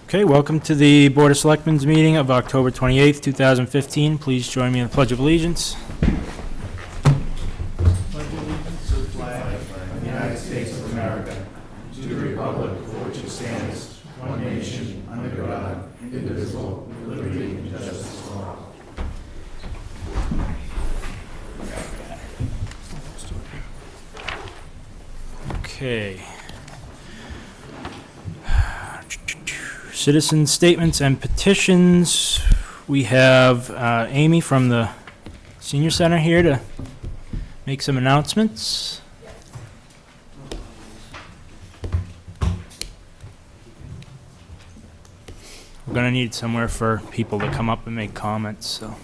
Okay, welcome to the Board of Selectmen's meeting of October 28th, 2015. Please join me in the Pledge of Allegiance. Pledge allegiance to the flag of the United States of America, to the republic for which it stands, one nation, under God, indivisible, with liberty and justice for all. Okay. Citizen statements and petitions. We have Amy from the Senior Center here to make some announcements. We're going to need somewhere for people to come up and make comments, so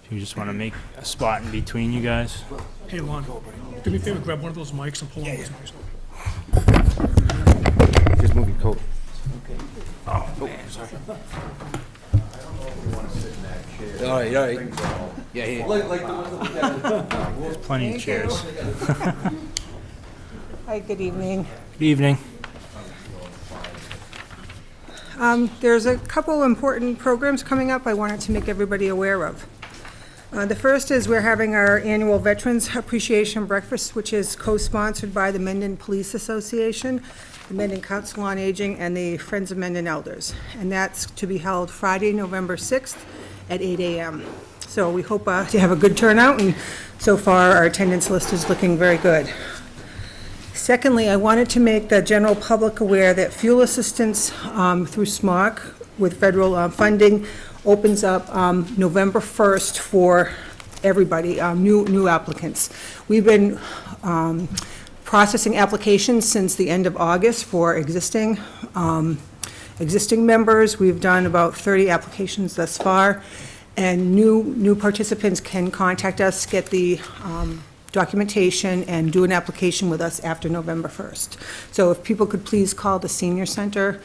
if you just want to make a spot in between you guys. Hey, Lon, do me a favor, grab one of those mics and pull on those mics. Just move your coat. Oh, sorry. All right. Yeah, yeah. There's plenty of chairs. Hi, good evening. Good evening. There's a couple important programs coming up I wanted to make everybody aware of. The first is we're having our annual Veterans Appreciation Breakfast, which is co-sponsored by the Mendon Police Association, the Mendon Council on Aging, and the Friends of Mendon Elders. And that's to be held Friday, November 6th at 8 a.m. So we hope to have a good turnout, and so far our attendance list is looking very good. Secondly, I wanted to make the general public aware that fuel assistance through SMOC with federal funding opens up November 1st for everybody, new applicants. We've been processing applications since the end of August for existing members. We've done about 30 applications thus far, and new participants can contact us, get the documentation, and do an application with us after November 1st. So if people could please call the Senior Center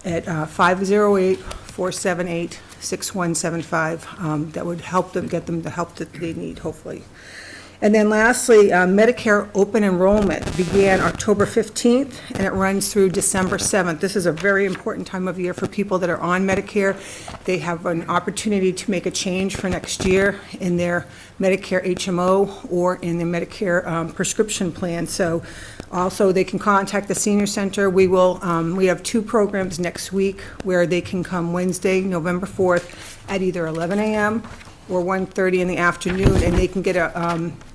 at 508-478-6175. That would help them get them the help that they need, hopefully. And then lastly, Medicare open enrollment began October 15th, and it runs through December 7th. This is a very important time of year for people that are on Medicare. They have an opportunity to make a change for next year in their Medicare HMO or in their Medicare prescription plan. So also they can contact the Senior Center. We have two programs next week where they can come Wednesday, November 4th at either 11 a.m. or 1:30 in the afternoon, and they can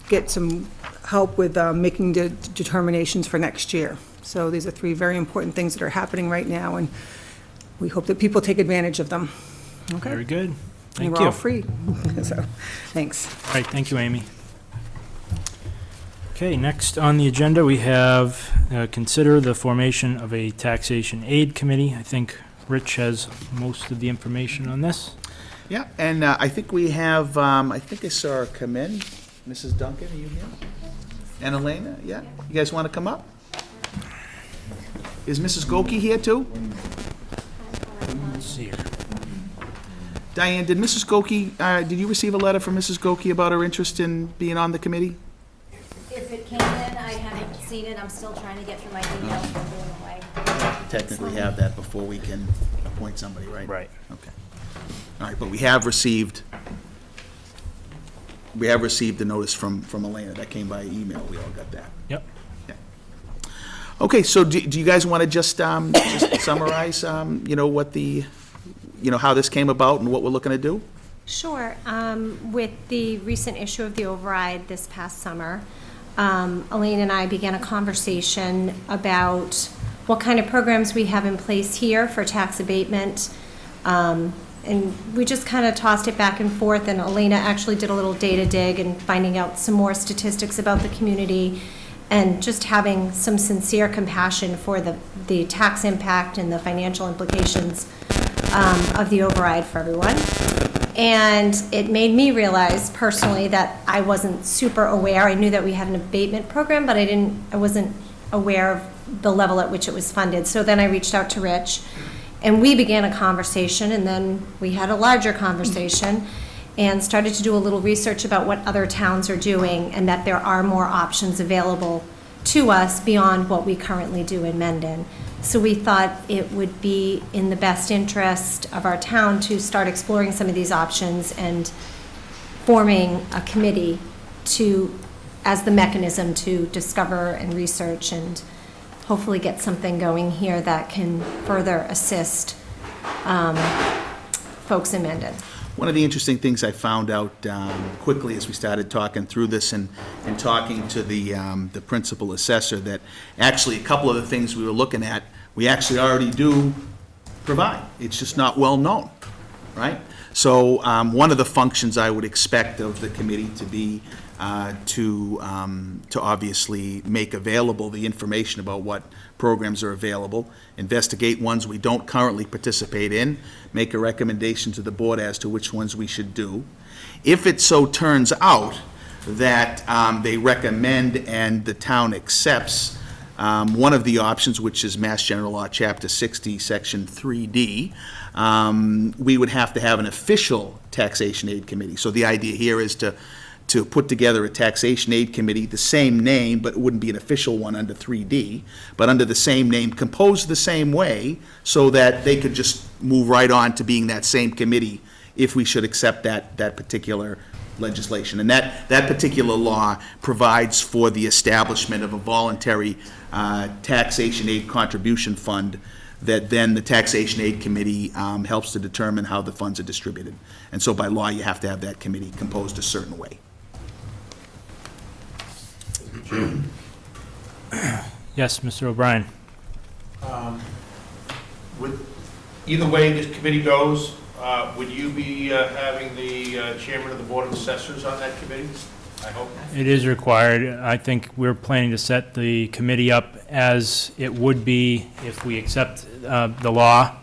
get some help with making the determinations for next year. So these are three very important things that are happening right now, and we hope that people take advantage of them. Okay. Very good. Thank And you. we're all free. So, thanks. All right, thank you, Amy. Okay, next on the agenda, we have consider the formation of a taxation aid committee. I think Rich has most of the information on this. Yeah, and I think we have, I think I saw her come in. Mrs. Duncan, are you here? And Elena, yeah? You guys want to come up? Is Mrs. Goki here too? Let's see here. Diane, did Mrs. Goki, did you receive a letter from Mrs. Goki about her interest in being on the committee? If it came in, I haven't seen it. I'm still trying to get through my emails from going away. Technically have that before we can appoint somebody, right? Right. Okay. All right, but we have received the notice from Elena. That came by email. We all got that. Yep. Yeah. Okay, so do you guys want to just summarize, what the, how this came about and what we're looking to do? Sure. With the recent issue of the override this past summer, Elaine and I began a conversation about what kind of programs we have in place here for tax abatement. And we just kind of tossed it back and forth, and Elena actually did a little data dig and finding out some more statistics about the community and just having some sincere compassion for the tax impact and the financial implications of the override for everyone. And it made me realize personally that I wasn't super aware. I knew that we had an abatement program, but I wasn't aware of the level at which it was funded. So then I reached out to Rich, and we began a conversation, and then we had a larger conversation and started to do a little research about what other towns are doing and that there are more options available to us beyond what we currently do in Mendon. So we thought it would be in the best interest of our town to start exploring some of these options and forming a committee as the mechanism to discover and research and hopefully get something going here that can further assist folks in Mendon. One of the interesting things I found out quickly as we started talking through this and talking to the principal assessor, that actually a couple of the things we were looking at, we actually already do provide. It's just not well known, right? So one of the functions I would expect of the committee to be to obviously make available the information about what programs are available, investigate ones we don't currently participate in, make a recommendation to the board as to which ones we should do. If it so turns out that they recommend and the town accepts one of the options, which is Mass General Law, Chapter 60, Section 3D, we would have to have an official taxation aid committee. So the idea here is to put together a taxation aid committee, the same name, but it wouldn't be an official one under 3D, but under the same name, composed the same way, so that they could just move right on to being that same committee if we should accept that particular legislation. And that particular law provides for the establishment of a voluntary taxation aid contribution fund that then the taxation aid committee helps to determine how the funds are distributed. And so by law, you have to have that committee composed a certain way. Yes, Mr. O'Brien. Either way this committee goes, would you be having the chairman of the Board of Assessors on that committee? I hope. It is required. I think we're planning to set the committee up as it would be if we accept the law.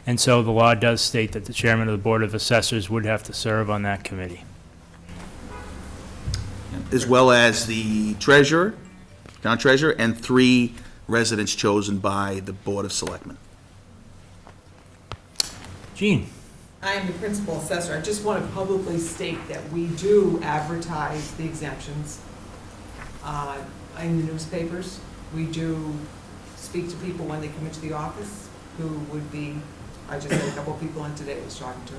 And so the law does state that the chairman of the Board of Assessors would have to serve on that committee. As well as the treasurer, town treasurer, and 3 residents chosen by the Board of Selectmen. Jean? I am the principal assessor. I just want to publicly state that we do advertise the exemptions in the newspapers. We do speak to people when they come into the office who would be, I just had a couple of people in today I was talking to.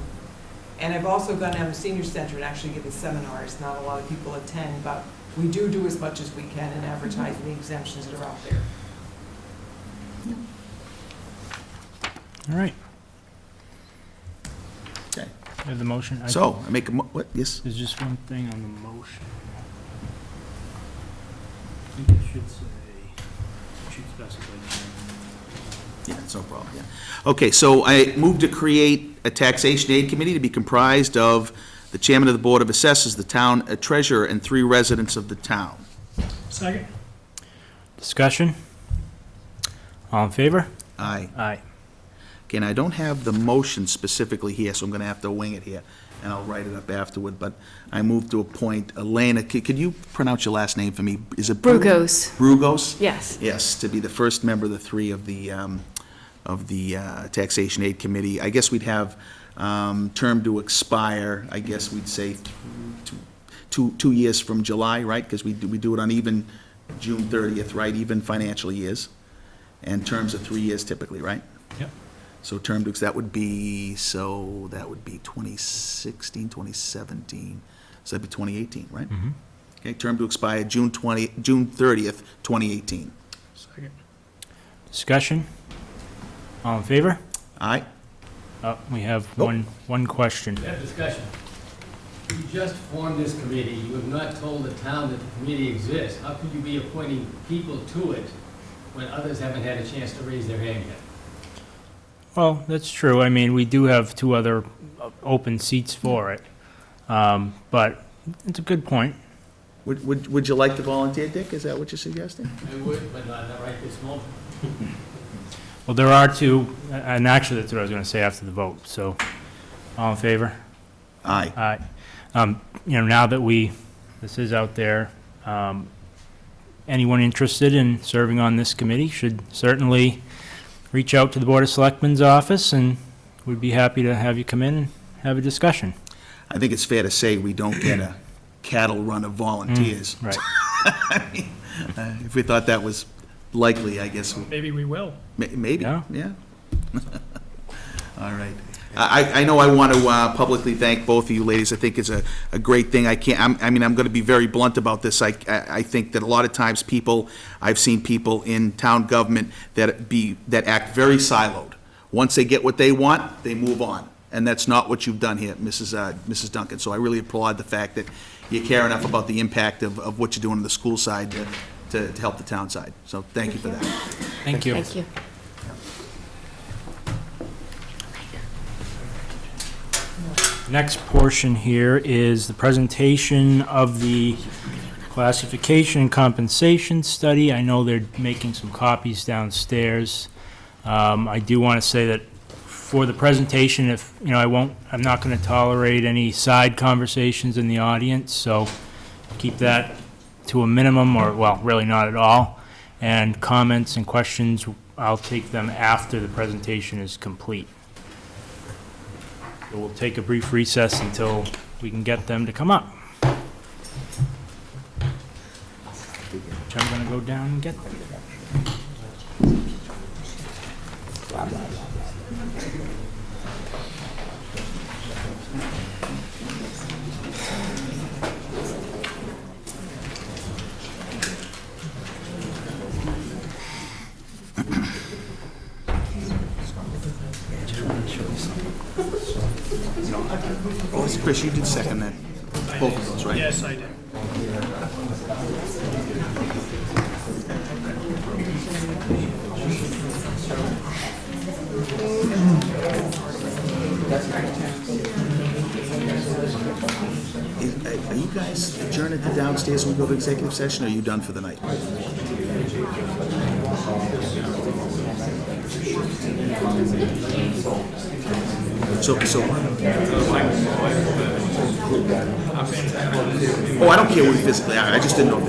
And I've also gone down to the senior center and actually given seminars. Not a lot of people attend, but we do as much as we can in advertising the exemptions that are out there. All right. Okay. You have the motion? So, I make a, what, yes? There's just one thing on the motion. I think it should say, it should specify. Yeah, it's no problem, yeah. Okay, so I move to create a taxation aid committee to be comprised of the chairman of the Board of Assessors, the town treasurer, and 3 residents of the town. Second? Discussion? All in favor? Aye. Aye. Okay, and I don't have the motion specifically here, so I'm gonna have to wing it here, and I'll write it up afterward, but I move to appoint Elena, could you pronounce your last name for me? Is it Brugos. Brugos? Yes. Yes, to be the first member of the 3 of the Taxation Aid Committee. I guess we'd have term to expire, I guess we'd say 2 years from July, right? Because we do it on even June 30th, right? Even financial years. And terms of 3 years typically, right? Yep. So term to, that would be 2016, 2017. So that'd be 2018, right? Mm-hmm. Okay, term to expire June 30th, 2018. Second. Discussion? All in favor? Aye? We have Oh. one question. We have discussion. You just formed this committee. You have not told the town that the committee exists. How could you be appointing people to it when others haven't had a chance to raise their hand yet? Well, that's true. I mean, we do have 2 other open seats for it. But it's a good point. Would you like to volunteer, Dick? Is that what you're suggesting? I would, but not right this moment. Well, there are 2, and actually that's what I was going to say after the vote, so all in favor? Aye. Aye. Now that this is out there, anyone interested in serving on this committee should certainly reach out to the Board of Selectmen's office, and we'd be happy to have you come in and have a discussion. I think it's fair to say we don't get a cattle run of volunteers. Right. If we thought that was likely, I guess, Maybe we will. maybe, Yeah. yeah. All right. I know I want to publicly thank both of you ladies. I think it's a great thing. I'm going to be very blunt about this. I think that a lot of times I've seen people in town government that act very siloed. Once they get what they want, they move on. And that's not what you've done here, Mrs. Duncan. So I really applaud the fact that you care enough about the impact of what you're doing on the school side to help the town side. So thank you for that. Thank you. Thank you. Next portion here is the presentation of the classification and compensation study. I know they're making some copies downstairs. I do want to say that for the presentation, I'm not going to tolerate any side conversations in the audience, so keep that to a minimum, or, well, really not at all. And comments and questions, I'll take them after the presentation is complete. So we'll take a brief recess until we can get them to come up. Which I'm going to go down and get them. Oh, Chris, you did second that, both of those, right? Yes, I did. Are you guys adjourning to downstairs when we go to executive session, or are you done for the night? So, oh, I don't care what we physically are, I just didn't know.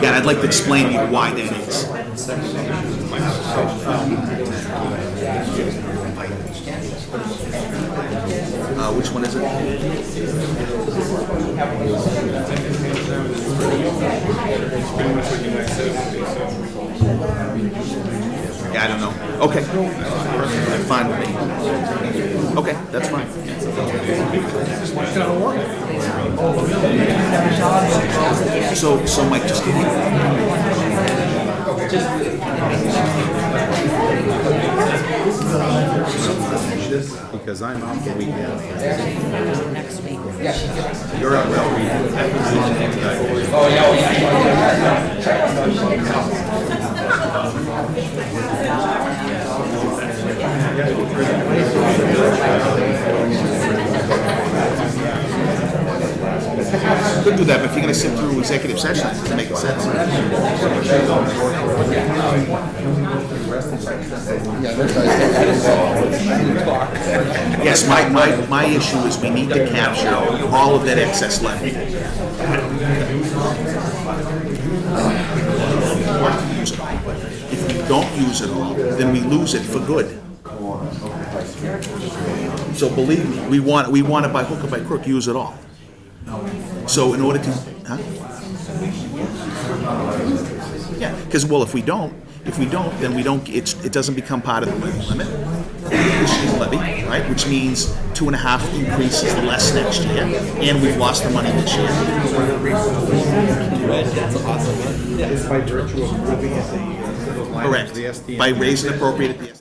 Yeah, I'd like to explain to you why that is. Which one is it? Yeah, I don't know. Okay. I'm fine with me. Okay, that's fine. So Mike, just give me. Because I'm out the weekend. Next week. You're out well. Could do that, but if you're going to sit through executive session, it doesn't make sense. Yes, my issue is we need to capture all of that excess levy. If we don't use it all, then we lose it for good. So believe me, we want to by hook or by crook use it all. So in order to, yeah, because well, if we don't, then we don't. It doesn't become part of the limit. This year's levy, right? Which means 2.5 increases less next year, and we've lost the money this year. It's by virtue of moving it to those lines, Correct. the SDN. By raising appropriate at the SDN.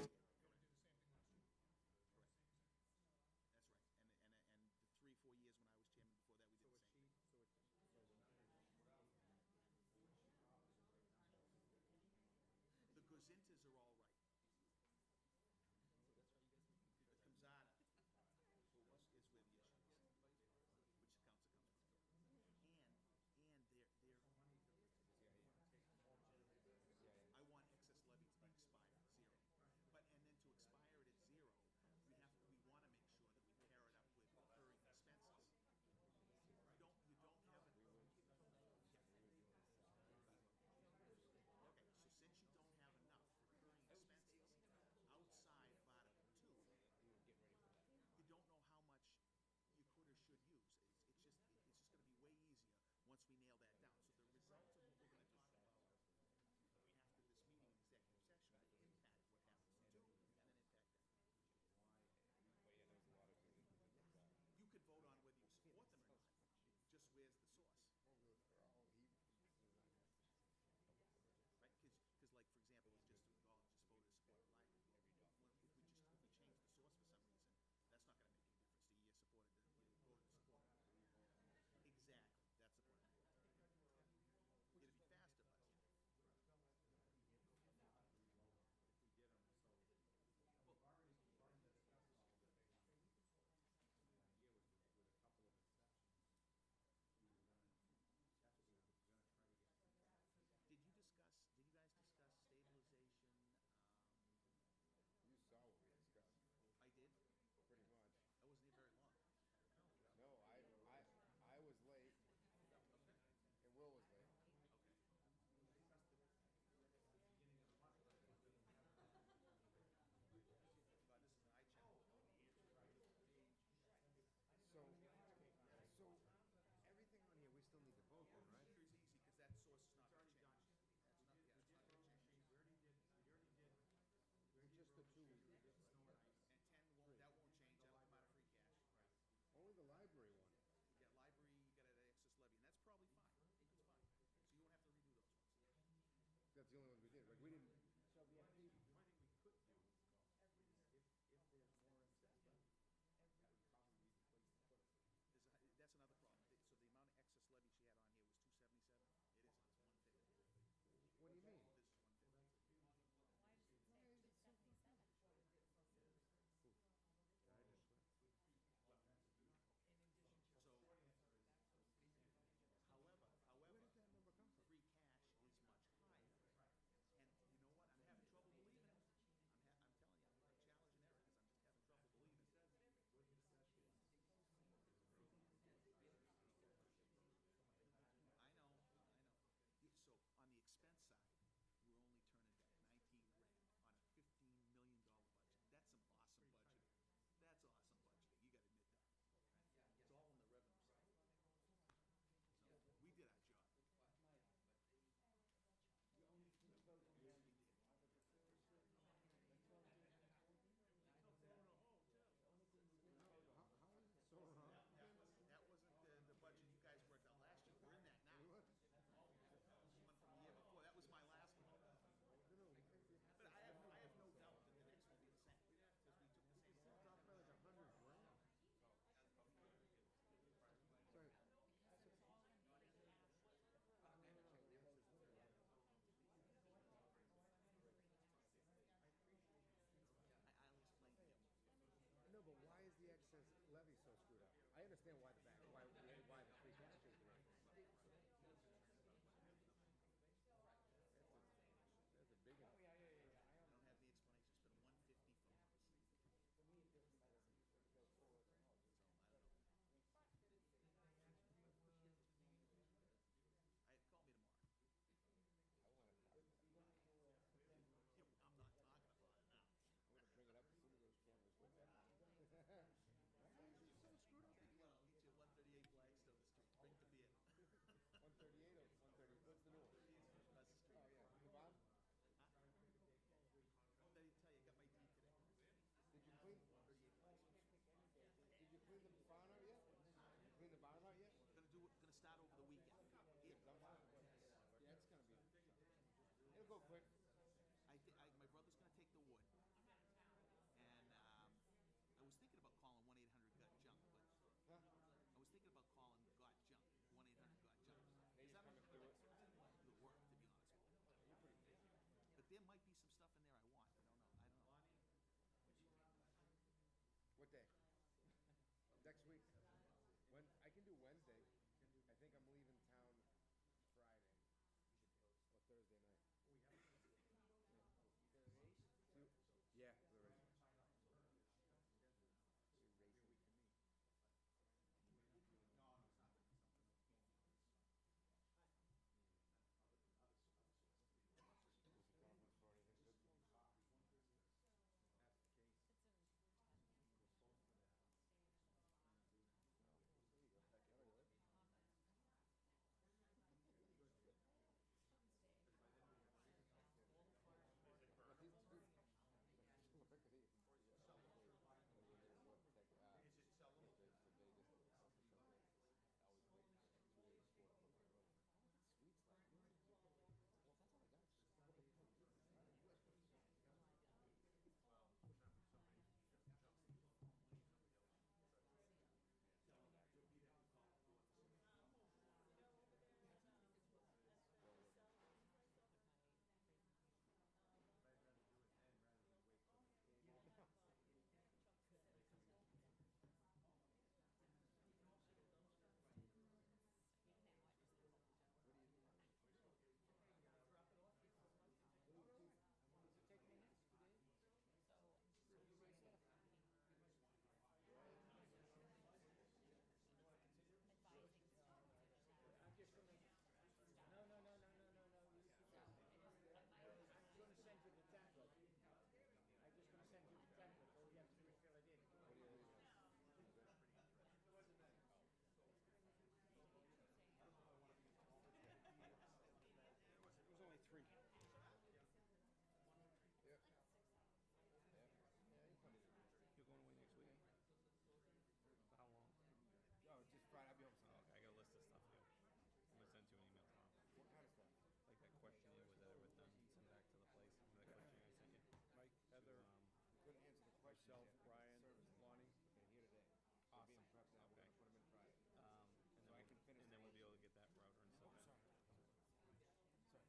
understand why the free cash is there. That's a big one. I don't have the explanation, it's been 150 for months. So, I don't know. Call me tomorrow. I want to talk about it. I'm not talking about it now. I'm going to bring it up as soon as those cameras go down. So screwed up again. I'll get you 138 Flagstone Street. Bring the beer. 138 or 130? What's the new one? Across the street. Oh, yeah. The bond? What did I tell you? I got my deed today. Did you clean? 138 Flagstone Street. Did you clean the barn out yet? You clean the barn out yet? Gonna start over the weekend. Yeah. Yeah, it's gonna be. It'll go quick. My brother's gonna take the wood, and I was thinking about calling 1-800-GOT-JUNK, but I was thinking about calling Got Junk, 1-800-GOT-JUNK. Is that coming through it? the work, to be honest with you? You're pretty busy. But there might be some stuff in there I want. I don't know. What day? Next week. When I can do Wednesday. I think I'm leaving town Friday or Thursday night. Yeah, we're racing. We're racing. Was the conference for anything good? That's the case. There you go. Is it sellable? Sweets like well, that's all I got. I'm just gonna, no. I'm gonna send you the template. I'm just gonna send you the template, all you have to do is fill it in. It was only 3. Yeah. You're going away next week? For how long? Oh, just Friday. I'll be home Sunday. Okay, I got a list of stuff here. I'm gonna send you an email tomorrow. What kind of stuff? Like that questionnaire with everything, send back to the place. That questionnaire I sent you. Mike, Heather, Couldn't answer the question. myself, Brian, Lonnie. Okay, here today. Awesome. Being prepped now. We're Okay. gonna put them in Friday. And So I can finish and the then we'll be motion. able to get that router and stuff. Sorry.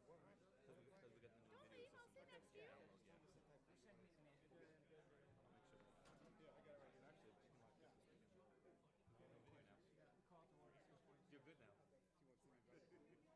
What? Because we got the new Don't video leave, I'll system. sit next to you. Download, yeah. You send me the name. I'll make sure. Yeah, I got it right here. Actually, you can watch this weekend. We got no video now. Call tomorrow at 6:20. You're good now. She wants to see me better.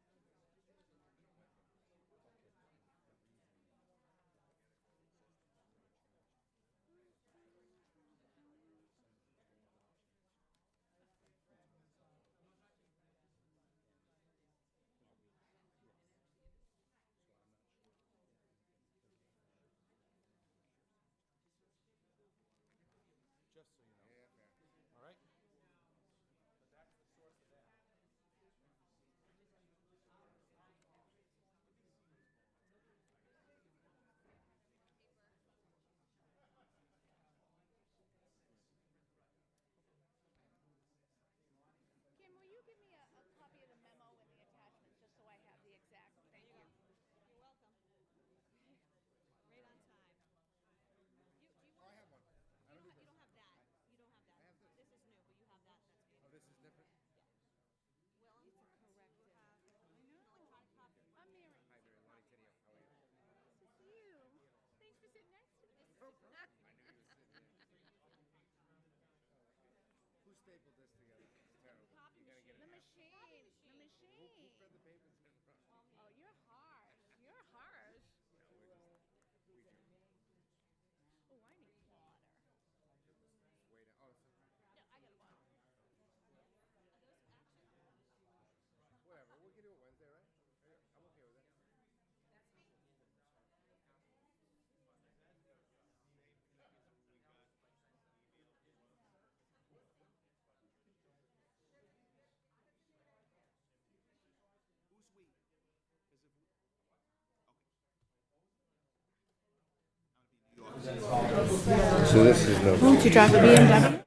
So this is no. Won't you drive a BMW?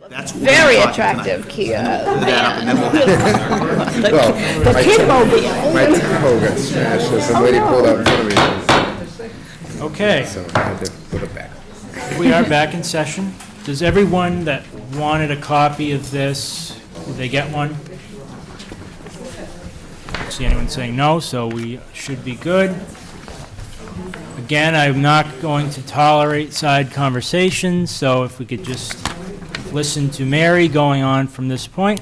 That's Very attractive Kia van. The My Kidmobile. Tahoe got smashed, so some lady pulled out in front of me, Okay, so I had to put it back. we are back in session. Does everyone that wanted a copy of this, did they get one? I don't see anyone saying no, so we should be good. Again, I'm not going to tolerate side conversations, so if we could just listen to Mary going on from this point.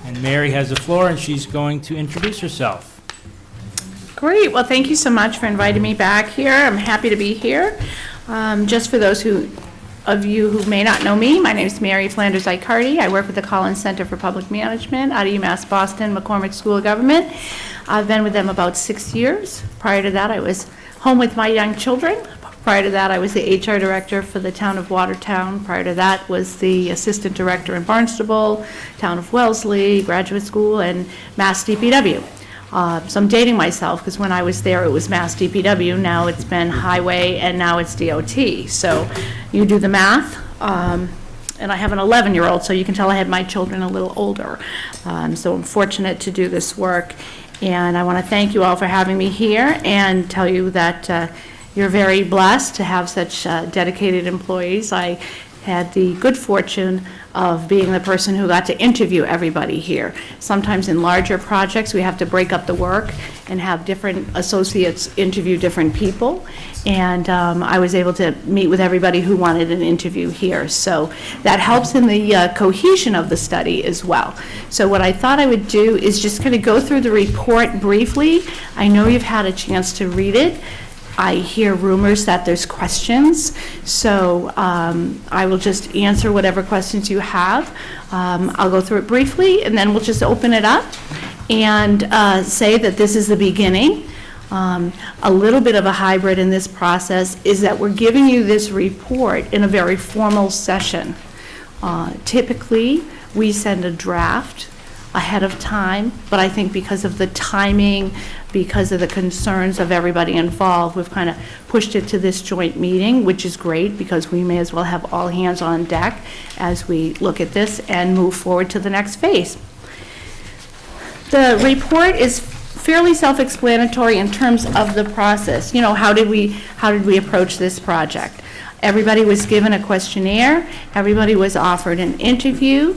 And Mary has the floor, and she's going to introduce herself. Great. Well, thank you so much for inviting me back here. I'm happy to be here. Just for those of you who may not know me, my name is Mary Flanders Icardi. I work with the Collins Center for Public Management out of UMass Boston, McCormick School of Government. I've been with them about 6 years. Prior to that, I was home with my young children. Prior to that, I was the HR director for the town of Watertown. Prior to that was the assistant director in Barnstable, town of Wellesley, graduate school, and Mass DPW. So I'm dating myself because when I was there, it was Mass DPW. Now it's been Highway, and now it's DOT. So you do the math. And I have an 11-year-old, so you can tell I had my children a little older. So I'm fortunate to do this work. And I want to thank you all for having me here and tell you that you're very blessed to have such dedicated employees. I had the good fortune of being the person who got to interview everybody here. Sometimes in larger projects, we have to break up the work and have different associates interview different people. And I was able to meet with everybody who wanted an interview here. So that helps in the cohesion of the study as well. So what I thought I would do is just kind of go through the report briefly. I know you've had a chance to read it. I hear rumors that there's questions, so I will just answer whatever questions you have. I'll go through it briefly, and then we'll just open it up and say that this is the beginning. A little bit of a hybrid in this process is that we're giving you this report in a very formal session. Typically, we send a draft ahead of time, but I think because of the timing, because of the concerns of everybody involved, we've kind of pushed it to this joint meeting, which is great because we may as well have all hands on deck as we look at this and move forward to the next phase. The report is fairly self-explanatory in terms of the process. You know, how did we approach this project? Everybody was given a questionnaire. Everybody was offered an interview.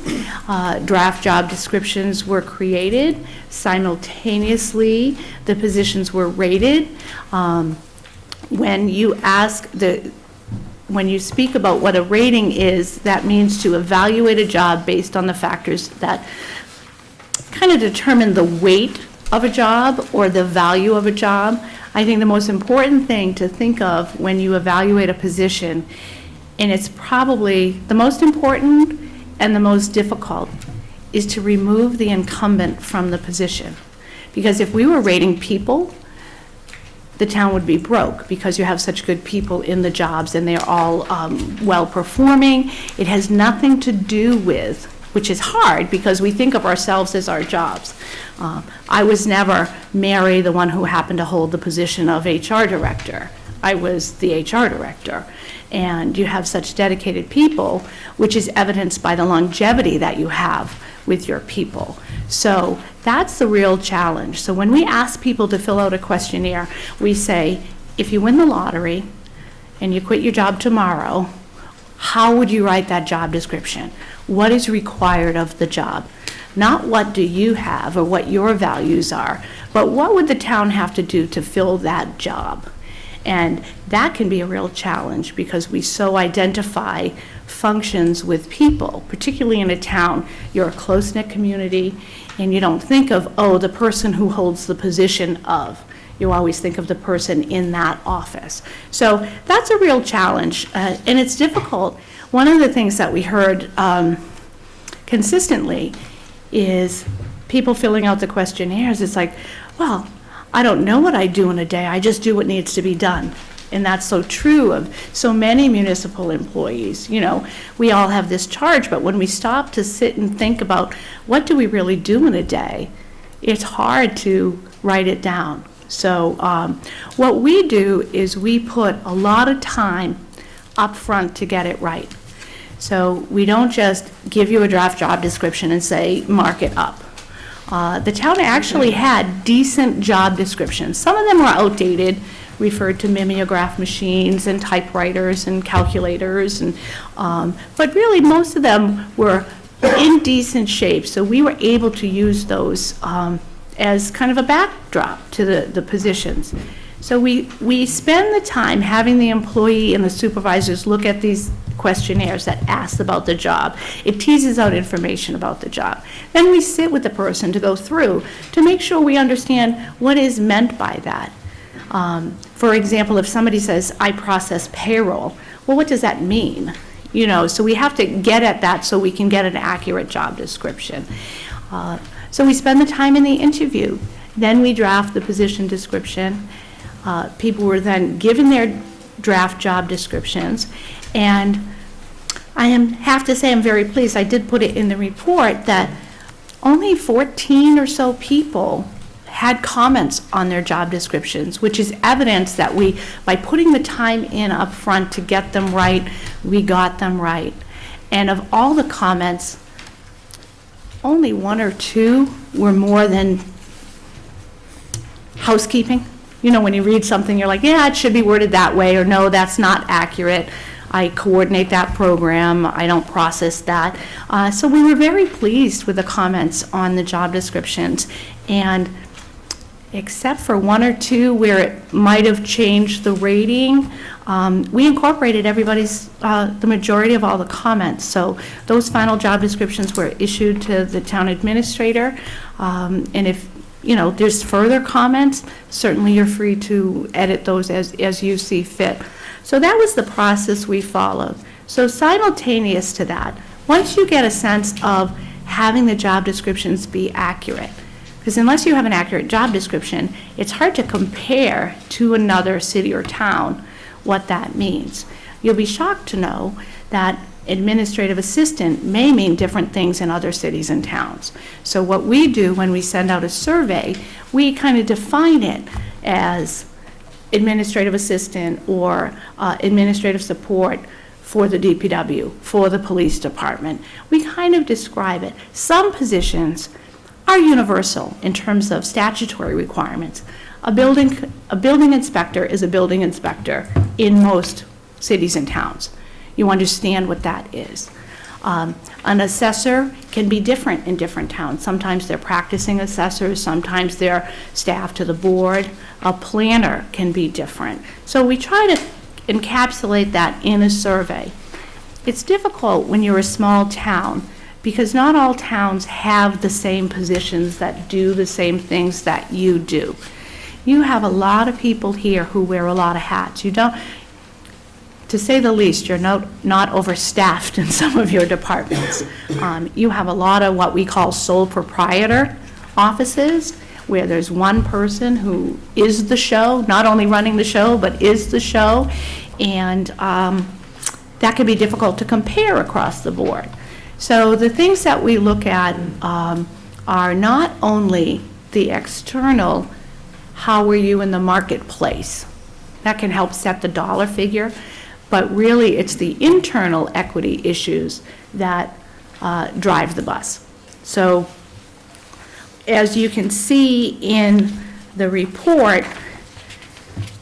Draft job descriptions were created. Simultaneously, the positions were rated. When you speak about what a rating is, that means to evaluate a job based on the factors that kind of determine the weight of a job or the value of a job. I think the most important thing to think of when you evaluate a position, and it's probably the most important and the most difficult, is to remove the incumbent from the position. Because if we were rating people, the town would be broke because you have such good people in the jobs and they're all well-performing. It has nothing to do with, which is hard because we think of ourselves as our jobs. I was never Mary, the one who happened to hold the position of HR director. I was the HR director. And you have such dedicated people, which is evidenced by the longevity that you have with your people. So that's the real challenge. So when we ask people to fill out a questionnaire, we say, if you win the lottery and you quit your job tomorrow, how would you write that job description? What is required of the job? Not what do you have or what your values are, but what would the town have to do to fill that job? And that can be a real challenge because we so identify functions with people, particularly in a town. You're a close-knit community, and you don't think of, oh, the person who holds the position of. You always think of the person in that office. So that's a real challenge, and it's difficult. One of the things that we heard consistently is people filling out the questionnaires. It's like, well, I don't know what I do in a day. I just do what needs to be done. And that's so true of so many municipal employees. You know, we all have this charge, but when we stop to sit and think about what do we really do in a day, it's hard to write it down. So what we do is we put a lot of time up front to get it right. So we don't just give you a draft job description and say, mark it up. The town actually had decent job descriptions. Some of them were outdated, referred to mimeograph machines and typewriters and calculators, and but really most of them were in decent shape. So we were able to use those as kind of a backdrop to the positions. So we spend the time having the employee and the supervisors look at these questionnaires that ask about the job. It teases out information about the job. Then we sit with the person to go through to make sure we understand what is meant by that. For example, if somebody says, I process payroll, well, what does that mean? You know, so we have to get at that so we can get an accurate job description. So we spend the time in the interview. Then we draft the position description. People were then given their draft job descriptions, and I have to say I'm very pleased. I did put it in the report that only 14 or so people had comments on their job descriptions, which is evidence that we, by putting the time in up front to get them right, we got them right. And of all the comments, only 1 or 2 were more than housekeeping. You know, when you read something, you're like, yeah, it should be worded that way, or no, that's not accurate. I coordinate that program, I don't process that. So we were very pleased with the comments on the job descriptions. And except for 1 or 2 where it might have changed the rating, we incorporated everybody's, the majority of all the comments. So those final job descriptions were issued to the town administrator. And if you know, there's further comments, certainly you're free to edit those as you see fit. So that was the process we followed. So simultaneous to that, once you get a sense of having the job descriptions be accurate, because unless you have an accurate job description, it's hard to compare to another city or town what that means. You'll be shocked to know that administrative assistant may mean different things in other cities and towns. So what we do when we send out a survey, we kind of define it as administrative assistant or administrative support for the DPW, for the police department. We kind of describe it. Some positions are universal in terms of statutory requirements. A building inspector is a building inspector in most cities and towns. You understand what that is. An assessor can be different in different towns. Sometimes they're practicing assessors, sometimes they're staff to the board. A planner can be different. So we try to encapsulate that in a survey. It's difficult when you're a small town because not all towns have the same positions that do the same things that you do. You have a lot of people here who wear a lot of hats. You don't, to say the least, you're not overstaffed in some of your departments. You have a lot of what we call sole proprietor offices, where there's one person who is the show, not only running the show, but is the show, and that can be difficult to compare across the board. So the things that we look at are not only the external, how are you in the marketplace? That can help set the dollar figure, but really it's the internal equity issues that drive the bus. So as you can see in the report,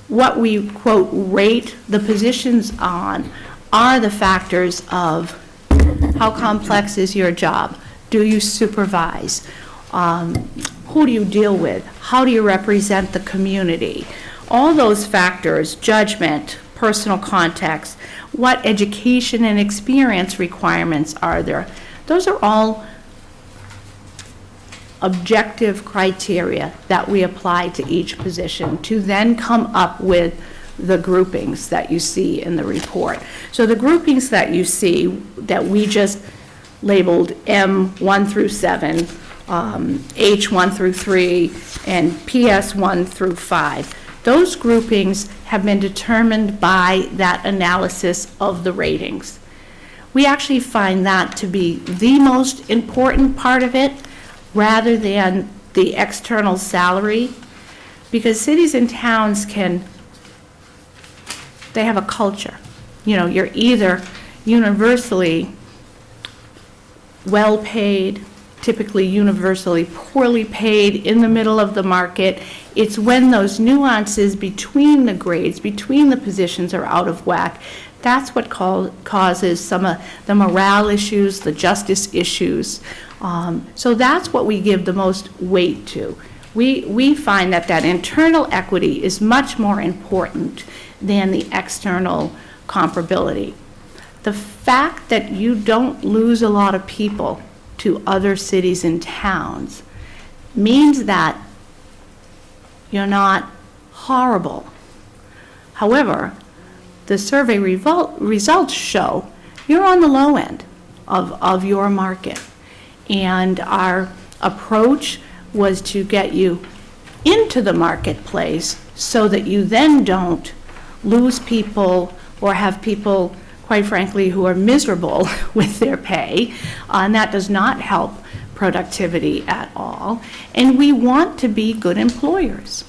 what we, quote, rate the positions on are the factors of how complex is your job? Do you supervise? Who do you deal with? How do you represent the community? All those factors, judgment, personal context, what education and experience requirements are there? Those are all objective criteria that we apply to each position to then come up with the groupings that you see in the report. So the groupings that you see that we just labeled M1 through 7, H1 through 3, and PS1 through 5, those groupings have been determined by that analysis of the ratings. We actually find that to be the most important part of it, rather than the external salary, because cities and towns they have a culture. You know, you're either universally well-paid, typically universally poorly paid, in the middle of the market. It's when those nuances between the grades, between the positions are out of whack, that's what causes some of the morale issues, the justice issues. So that's what we give the most weight to. We find that internal equity is much more important than the external comparability. The fact that you don't lose a lot of people to other cities and towns means that you're not horrible. However, the survey results show you're on the low end of your market. And our approach was to get you into the marketplace so that you then don't lose people or have people, quite frankly, who are miserable with their pay, and that does not help productivity at all. And we want to be good employers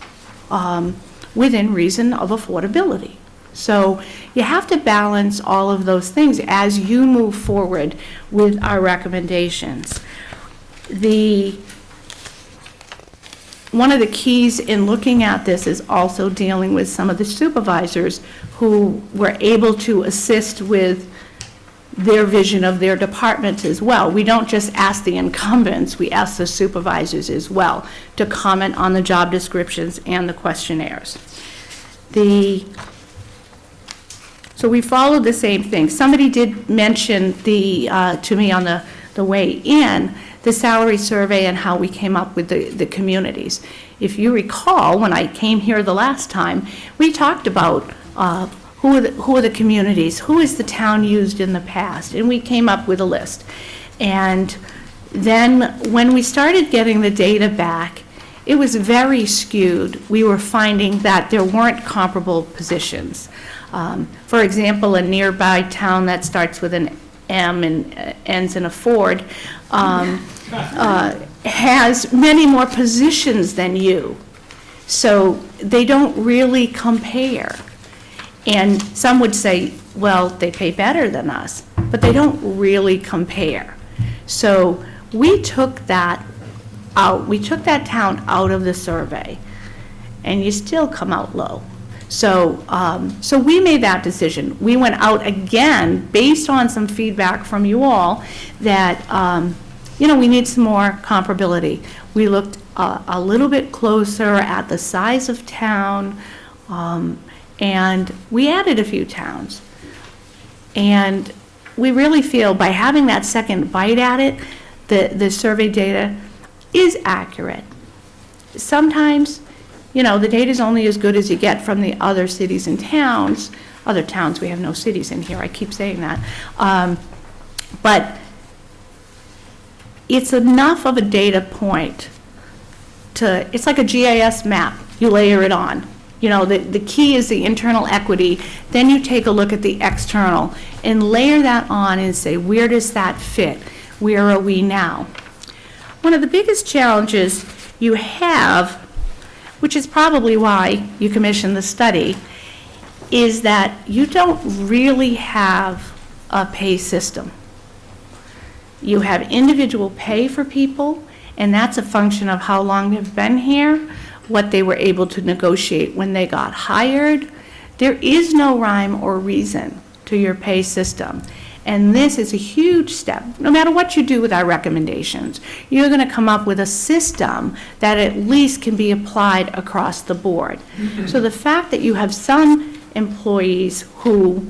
within reason of affordability. So you have to balance all of those things as you move forward with our recommendations. One of the keys in looking at this is also dealing with some of the supervisors who were able to assist with their vision of their departments as well. We don't just ask the incumbents, we ask the supervisors as well to comment on the job descriptions and the questionnaires. So we followed the same thing. Somebody did mention to me on the way in, the salary survey and how we came up with the communities. If you recall, when I came here the last time, we talked about who are the communities, who has the town used in the past, and we came up with a list. And then when we started getting the data back, it was very skewed. We were finding that there weren't comparable positions. For example, a nearby town that starts with an M and ends in a Ford has many more positions than you. So they don't really compare. And some would say, well, they pay better than us, but they don't really compare. So we took that out. We took that town out of the survey, and you still come out low. So, so we made that decision. We went out again, based on some feedback from you all, that, we need some more comparability. We looked a little bit closer at the size of town, and we added a few towns. And we really feel by having that second bite at it, the survey data is accurate. Sometimes, the data is only as good as you get from the other cities and towns. Other towns, we have no cities in here, I keep saying that. But it's enough of a data point it's like a GIS map, you layer it on. The key is the internal equity, then you take a look at the external and layer that on and say, where does that fit? Where are we now? One of the biggest challenges you have, which is probably why you commissioned the study, is that you don't really have a pay system. You have individual pay for people, and that's a function of how long they've been here, what they were able to negotiate when they got hired. There is no rhyme or reason to your pay system. And this is a huge step. No matter what you do with our recommendations, you're going to come up with a system that at least can be applied across the board. So the fact that you have some employees who,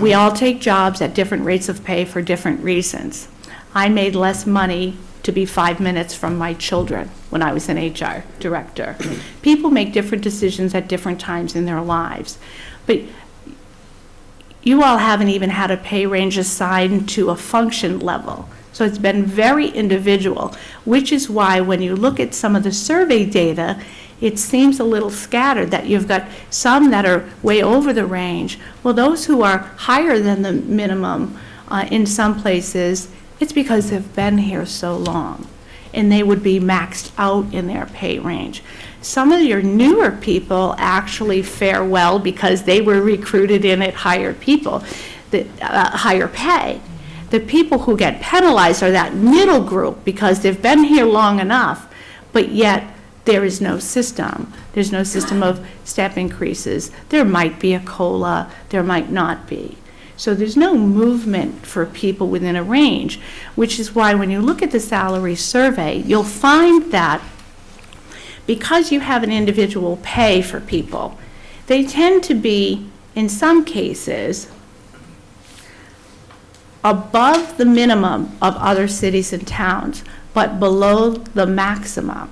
we all take jobs at different rates of pay for different reasons. I made less money to be 5 minutes from my children when I was an HR director. People make different decisions at different times in their lives. But you all haven't even had a pay range assigned to a function level. So it's been very individual, which is why when you look at some of the survey data, it seems a little scattered, that you've got some that are way over the range. Well, those who are higher than the minimum in some places, it's because they've been here so long. and they would be maxed out in their pay range. Some of your newer people actually fare well because they were recruited in at higher higher pay. The people who get penalized are that middle group because they've been here long enough, but yet there is no system. There's no system of step increases. There might be a COLA, there might not be. So there's no movement for people within a range, which is why when you look at the salary survey, you'll find that because you have an individual pay for people, they tend to be, in some cases, above the minimum of other cities and towns, but below the maximum.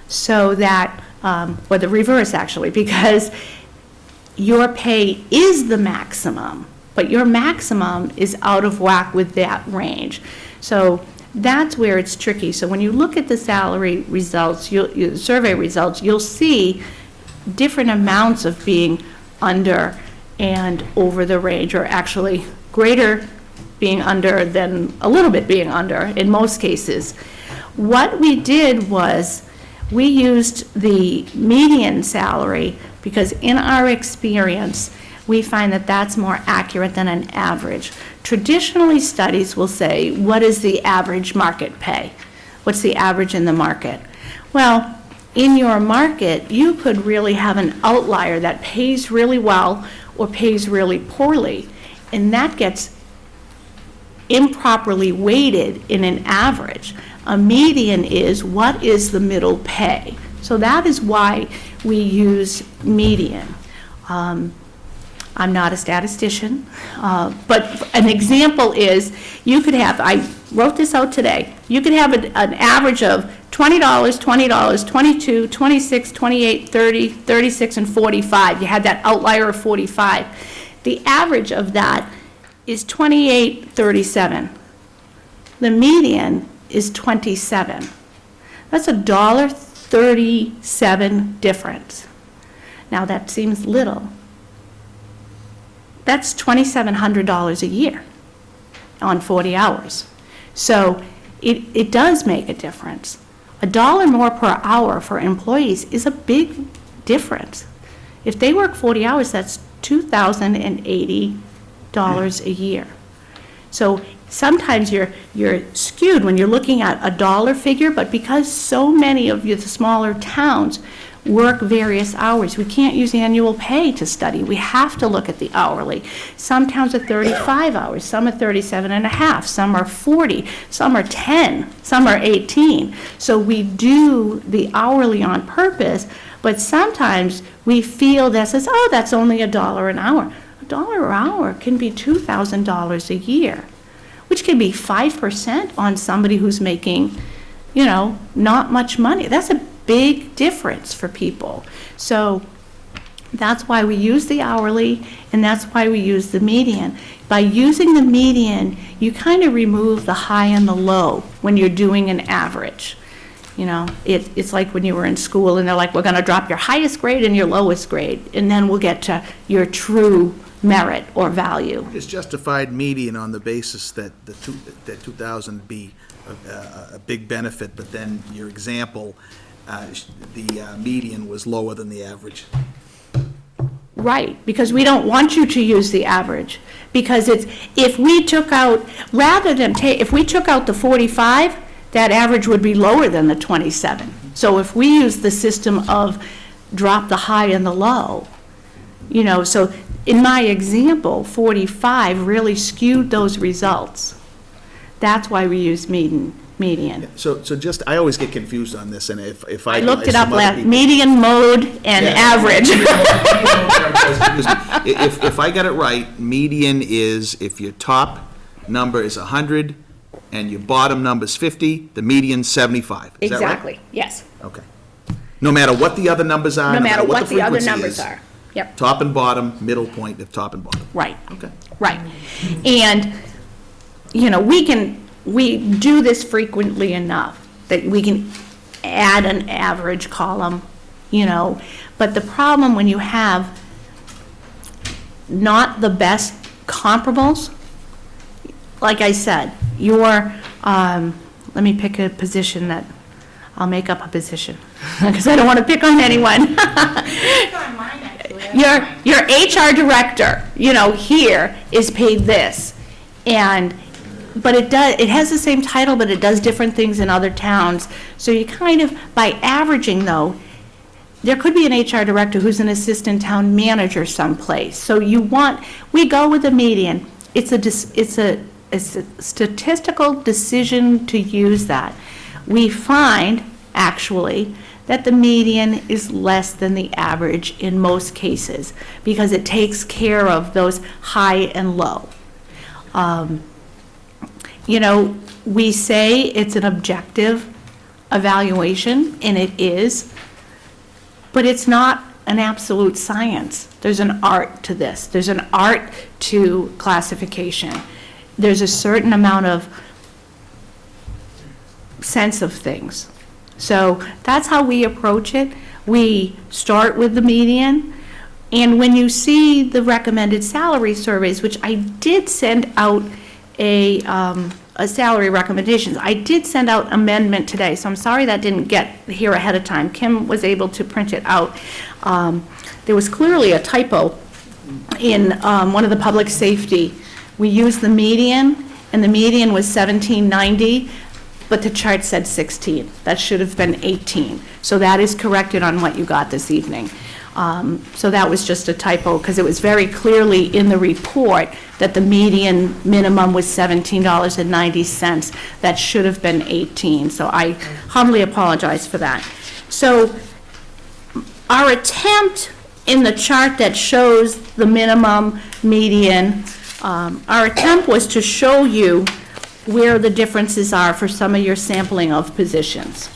So that, or the reverse actually, because your pay is the maximum, but your maximum is out of whack with that range. So that's where it's tricky. So when you look at the salary results, survey results, you'll see different amounts of being under and over the range, or actually greater being under than a little bit being under in most cases. What we did was we used the median salary because in our experience, we find that that's more accurate than an average. Traditionally, studies will say, what is the average market pay? What's the average in the market? Well, in your market, you could really have an outlier that pays really well or pays really poorly, and that gets improperly weighted in an average. A median is what is the middle pay. So that is why we use median. I'm not a statistician, but an example is you could have, I wrote this out today, you could have an average of $20, $20, $22, $26, $28, $30, $36, and $45. You had that outlier of 45. The average of that is $28.37. The median is $27. That's a $1.37 difference. Now that seems little. That's $2,700 a year on 40 hours. So it does make a difference. $1 more per hour for employees is a big difference. If they work 40 hours, that's $2,080 a year. So sometimes you're skewed when you're looking at a dollar figure, but because so many of the smaller towns work various hours, we can't use annual pay to study. We have to look at the hourly. Some towns are 35 hours, some are 37 and a half, some are 40, some are 10, some are 18. So we do the hourly on purpose, but sometimes we feel that says, oh, that's only $1 an hour. $1 an hour can be $2,000 a year, which can be 5% on somebody who's making, not much money. That's a big difference for people. So that's why we use the hourly, and that's why we use the median. By using the median, you kind of remove the high and the low when you're doing an average. It's like when you were in school and they're like, we're going to drop your highest grade and your lowest grade, and then we'll get to your true merit or value. It's justified median on the basis that that 2,000 be a big benefit, but then your example, the median was lower than the average. Right, because we don't want you to use the average. Because if we took out, if we took out the 45, that average would be lower than the 27. So if we use the system of drop the high and the low, so in my example, 45 really skewed those results. That's why we use median. So just, I always get confused on this, and if I looked it up median, mode, and average. If I got it right, median is if your top number is 100 and your bottom number is 50, the median's 75. Is that right? Exactly, yes. Okay. No matter what the other numbers are? No matter what the other frequency numbers is, are. Yep. Top and bottom, middle point of top and bottom. Right. Okay. Right. And, we do this frequently enough that we can add an average column, but the problem when you have not the best comparables, like I said, your let me pick a position that, I'll make up a position, because I don't want to pick on anyone. Your HR director, here is paid this, but it has the same title, but it does different things in other towns. So you kind of, by averaging though, there could be an HR director who's an assistant town manager someplace. So we go with the median. It's a statistical decision to use that. We find, actually, that the median is less than the average in most cases because it takes care of those high and low. We say it's an objective evaluation, and it is, but it's not an absolute science. There's an art to this. There's an art to classification. There's a certain amount of sense of things. So that's how we approach it. We start with the median, and when you see the recommended salary surveys, which I did send out a salary recommendations. I did send out amendment today, so I'm sorry that didn't get here ahead of time. Kim was able to print it out. There was clearly a typo in one of the public safety. We used the median, and the median was 1790, but the chart said 16. That should have been 18. So that is corrected on what you got this evening. So that was just a typo, because it was very clearly in the report that the median minimum was $17.90. That should have been 18. So I humbly apologize for that. So our attempt in the chart that shows the minimum, median, our attempt was to show you where the differences are for some of your sampling of positions.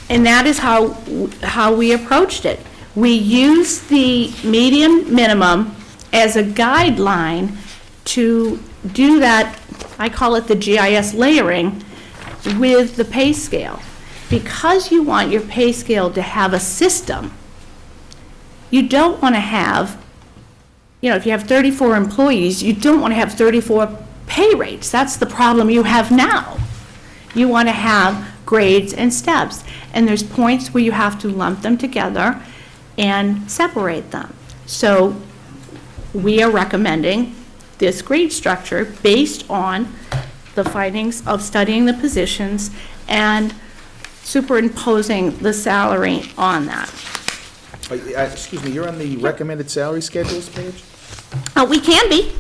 And that is how we approached it. We used the median minimum as a guideline to do that, I call it the GIS layering, with the pay scale. Because you want your pay scale to have a system, you don't want to have, if you have 34 employees, you don't want to have 34 pay rates. That's the problem you have now. You want to have grades and steps. And there's points where you have to lump them together and separate them. So we are recommending this grade structure based on the findings of studying the positions and superimposing the salary on that. Excuse me, you're on the recommended salary schedules page? We can be.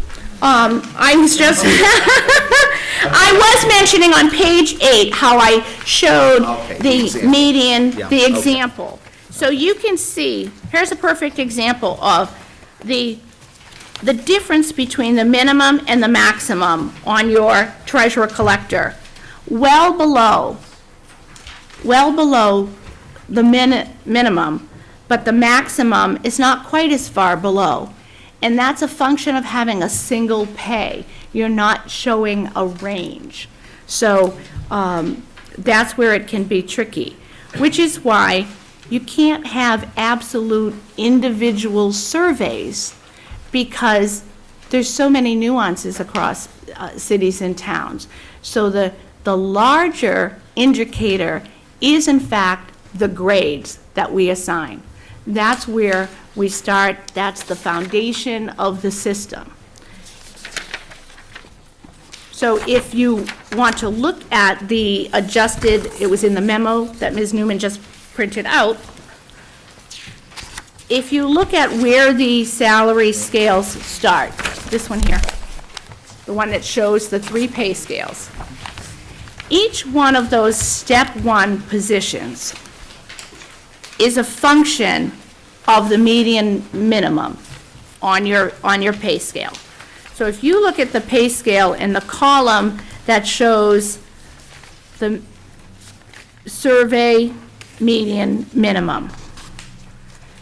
I was just, I was mentioning on page 8 how I showed the median, the example. So you can see, here's a perfect example of the difference between the minimum and the maximum on your treasurer collector. Well below the minimum, but the maximum is not quite as far below. And that's a function of having a single pay. You're not showing a range. So that's where it can be tricky, which is why you can't have absolute individual surveys, because there's so many nuances across cities and towns. So the larger indicator is in fact the grades that we assign. That's where we start. That's the foundation of the system. So if you want to look at the adjusted, it was in the memo that Ms. Newman just printed out. If you look at where the salary scales start, this one here, the one that shows the 3 pay scales, each one of those step 1 positions is a function of the median minimum on your pay scale. So if you look at the pay scale in the column that shows the survey median minimum,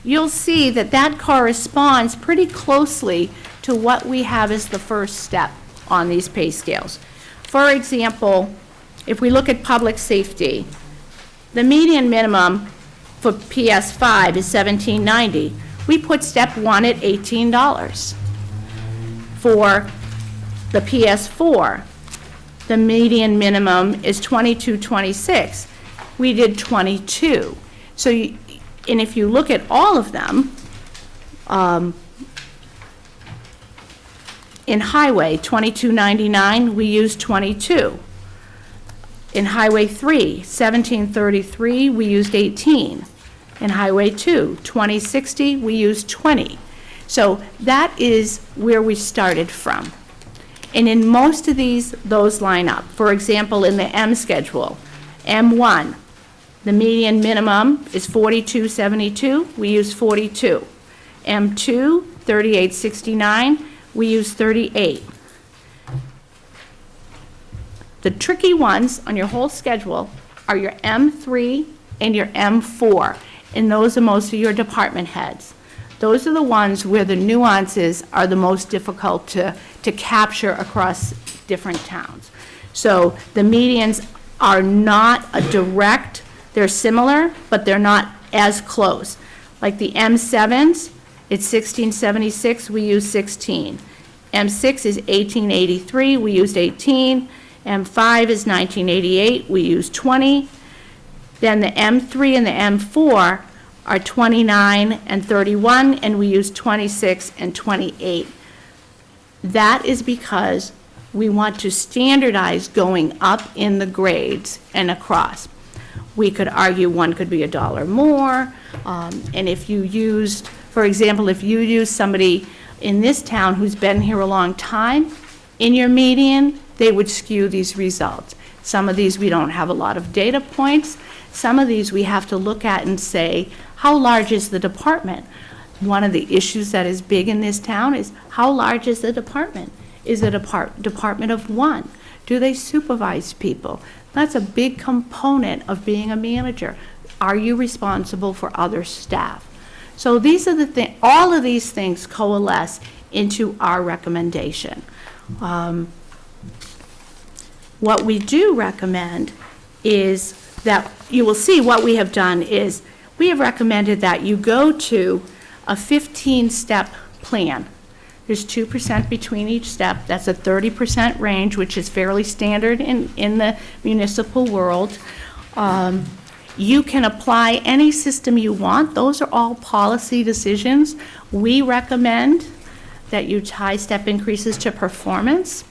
you'll see that that corresponds pretty closely to what we have as the first step on these pay scales. For example, if we look at public safety, the median minimum for PS5 is $17.90. We put step 1 at $18. For The PS4, the median minimum is 22.26. We did 22. So, and if you look at all of them, in highway, 22.99, we used 22. In Highway 3, 1733, we used 18. In Highway 2, 2060, we used 20. So that is where we started from. And in most of those line up. For example, in the M schedule, M1, the median minimum is 42.72, we use 42. M2, 38.69, we use 38. The tricky ones on your whole schedule are your M3 and your M4, and those are most of your department heads. Those are the ones where the nuances are the most difficult to capture across different towns. So the medians are not a direct, they're similar, but they're not as close. Like the M7s, it's 1676, we use 16. M6 is 1883, we used 18. M5 is 1988, we use 20. Then the M3 and the M4 are 29 and 31, and we use 26 and 28. That is because we want to standardize going up in the grades and across. We could argue one could be $1 more, and if you used, for example, if you use somebody in this town who's been here a long time, in your median, they would skew these results. Some of these we don't have a lot of data points. Some of these we have to look at and say, how large is the department? One of the issues that is big in this town is how large is the department? Is it a department of one? Do they supervise people? That's a big component of being a manager. Are you responsible for other staff? So these are the things, all of these things coalesce into our recommendation. What we do recommend is that you will see what we have done is we have recommended that you go to a 15-step plan. There's 2% between each step. That's a 30% range, which is fairly standard in the municipal world. You can apply any system you want. Those are all policy decisions. We recommend that you tie step increases to performance.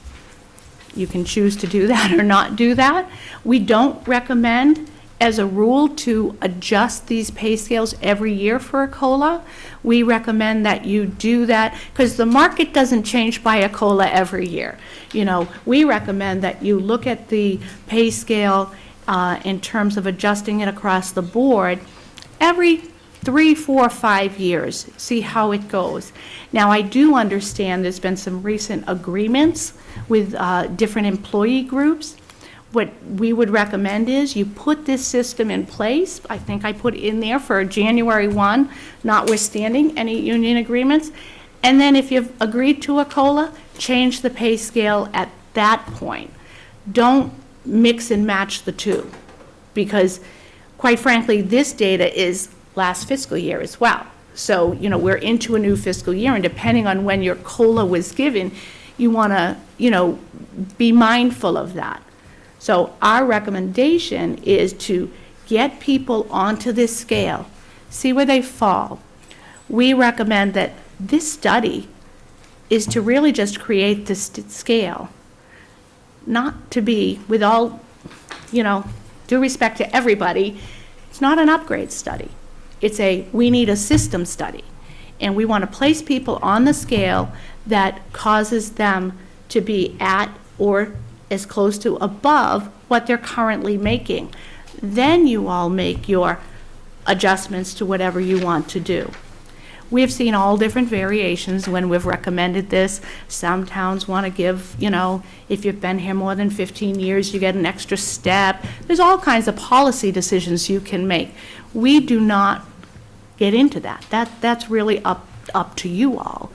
You can choose to do that or not do that. We don't recommend, as a rule, to adjust these pay scales every year for a COLA. We recommend that you do that because the market doesn't change by a COLA every year. You know, we recommend that you look at the pay scale in terms of adjusting it across the board every 3, 4, 5 years, see how it goes. Now, I do understand there's been some recent agreements with different employee groups. What we would recommend is you put this system in place. I think I put in there for January 1, notwithstanding any union agreements. And then if you've agreed to a COLA, change the pay scale at that point. Don't mix and match the two, because quite frankly, this data is last fiscal year as well. So, you know, we're into a new fiscal year, and depending on when your COLA was given, you want to, you know, be mindful of that. So our recommendation is to get people onto this scale, see where they fall. We recommend that this study is to really just create this scale, not to be, with all, you know, due respect to everybody, it's not an upgrade study. It's a, we need a system study. And we want to place people on the scale that causes them to be at or as close to above what they're currently making. Then you all make your adjustments to whatever you want to do. We've seen all different variations when we've recommended this. Some towns want to give, you know, if you've been here more than 15 years, you get an extra step. There's all kinds of policy decisions you can make. We do not get into that. That's really up to you all.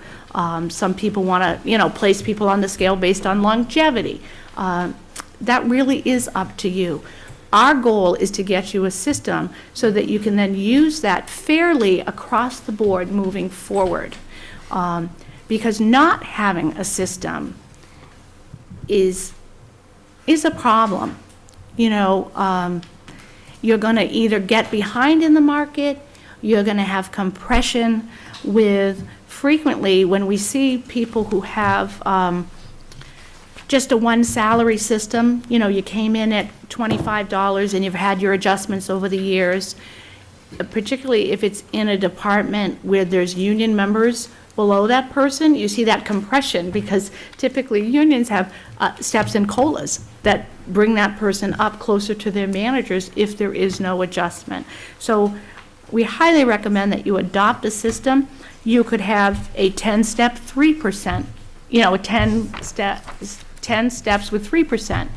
Some people want to, you know, place people on the scale based on longevity. That really is up to you. Our goal is to get you a system so that you can then use that fairly across the board moving forward. Because not having a system is a problem. You know, you're going to either get behind in the market, you're going to have compression with, frequently, when we see people who have just a one salary system, you know, you came in at $25 and you've had your adjustments over the years, particularly if it's in a department where there's union members below that person, you see that compression, because typically unions have steps and COLAs that bring that person up closer to their managers if there is no adjustment. So we highly recommend that you adopt a system. You could have a 10-step 3%, you know, 10 steps with 3%.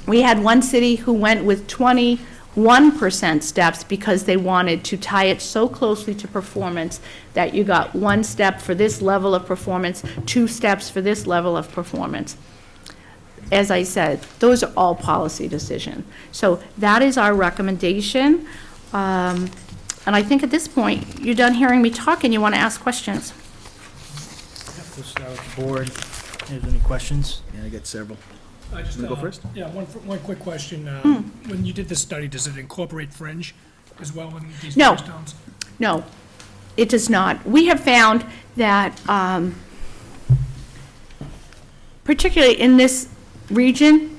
We had one city who went with 21% steps because they wanted to tie it so closely to performance that you got 1 step for this level of performance, 2 steps for this level of performance. As I said, those are all policy decisions. So that is our recommendation. And I think at this point, you're done hearing me talk and you want to ask questions. We'll start with the board. Is there any questions? Yeah, I got several. Just, Wanna go first? Yeah, one quick question. When you did this study, does it incorporate fringe as well in these No. various towns? No, it does not. We have found that, particularly in this region,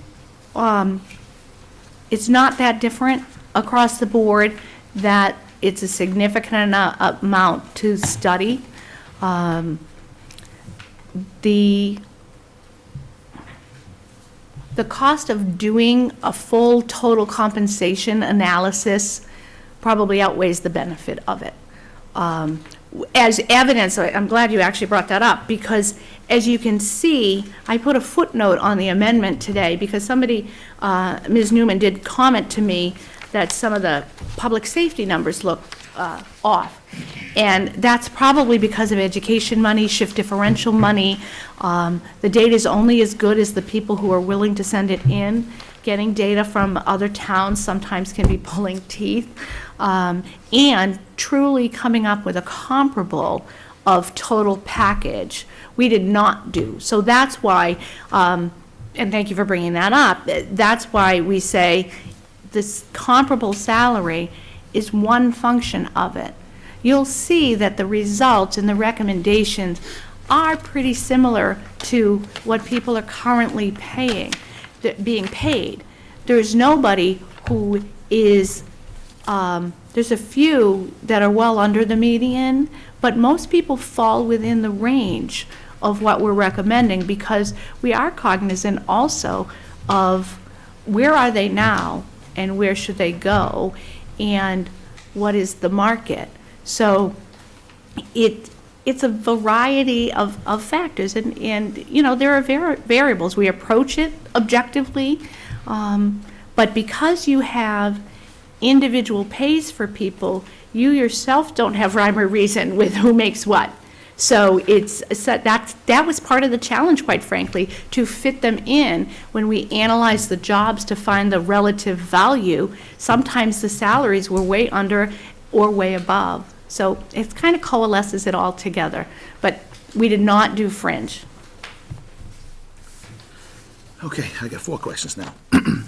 it's not that different across the board, that it's a significant amount to study. The cost of doing a full total compensation analysis probably outweighs the benefit of it. As evidence, I'm glad you actually brought that up, because as you can see, I put a footnote on the amendment today because somebody, Ms. Newman, did comment to me that some of the public safety numbers look off. And that's probably because of education money, shift differential money. The data is only as good as the people who are willing to send it in. Getting data from other towns sometimes can be pulling teeth. And truly coming up with a comparable of total package, we did not do. So that's why, and thank you for bringing that up, that's why we say this comparable salary is one function of it. You'll see that the results and the recommendations are pretty similar to what people are currently being paid. There's nobody who is, there's a few that are well under the median, but most people fall within the range of what we're recommending, because we are cognizant also of where are they now and where should they go and what is the market. So it's a variety of factors, and you know, there are variables. We approach it objectively, but because you have individual pays for people, you yourself don't have rhyme or reason with who makes what. So that was part of the challenge, quite frankly, to fit them in when we analyzed the jobs to find the relative value. Sometimes the salaries were way under or way above. So it kind of coalesces it all together. But we did not do fringe. Okay, I got 4 questions now.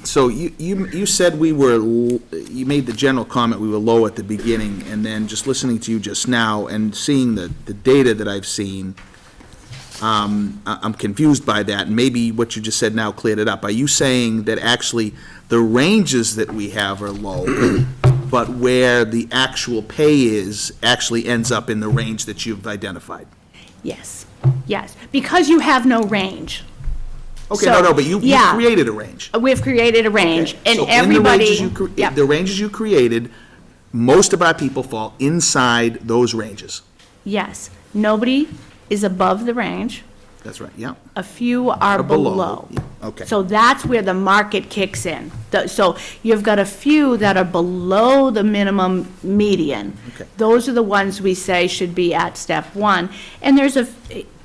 So you said you made the general comment we were low at the beginning, and then just listening to you just now and seeing the data that I've seen, I'm confused by that, and maybe what you just said now cleared it up. Are you saying that actually the ranges that we have are low, but where the actual pay is actually ends up in the range that you've identified? Yes, yes, because you have no range. Okay, So, no, but you yeah. created a range. We've created a range, Okay, and so in everybody. the ranges you created, most of our people fall inside those ranges. Yes, nobody is above the range. That's right, yeah. A few are below. Yeah, okay. So that's where the market kicks in. So you've got a few that are below the minimum median. Okay. Those are the ones we say should be at step 1. And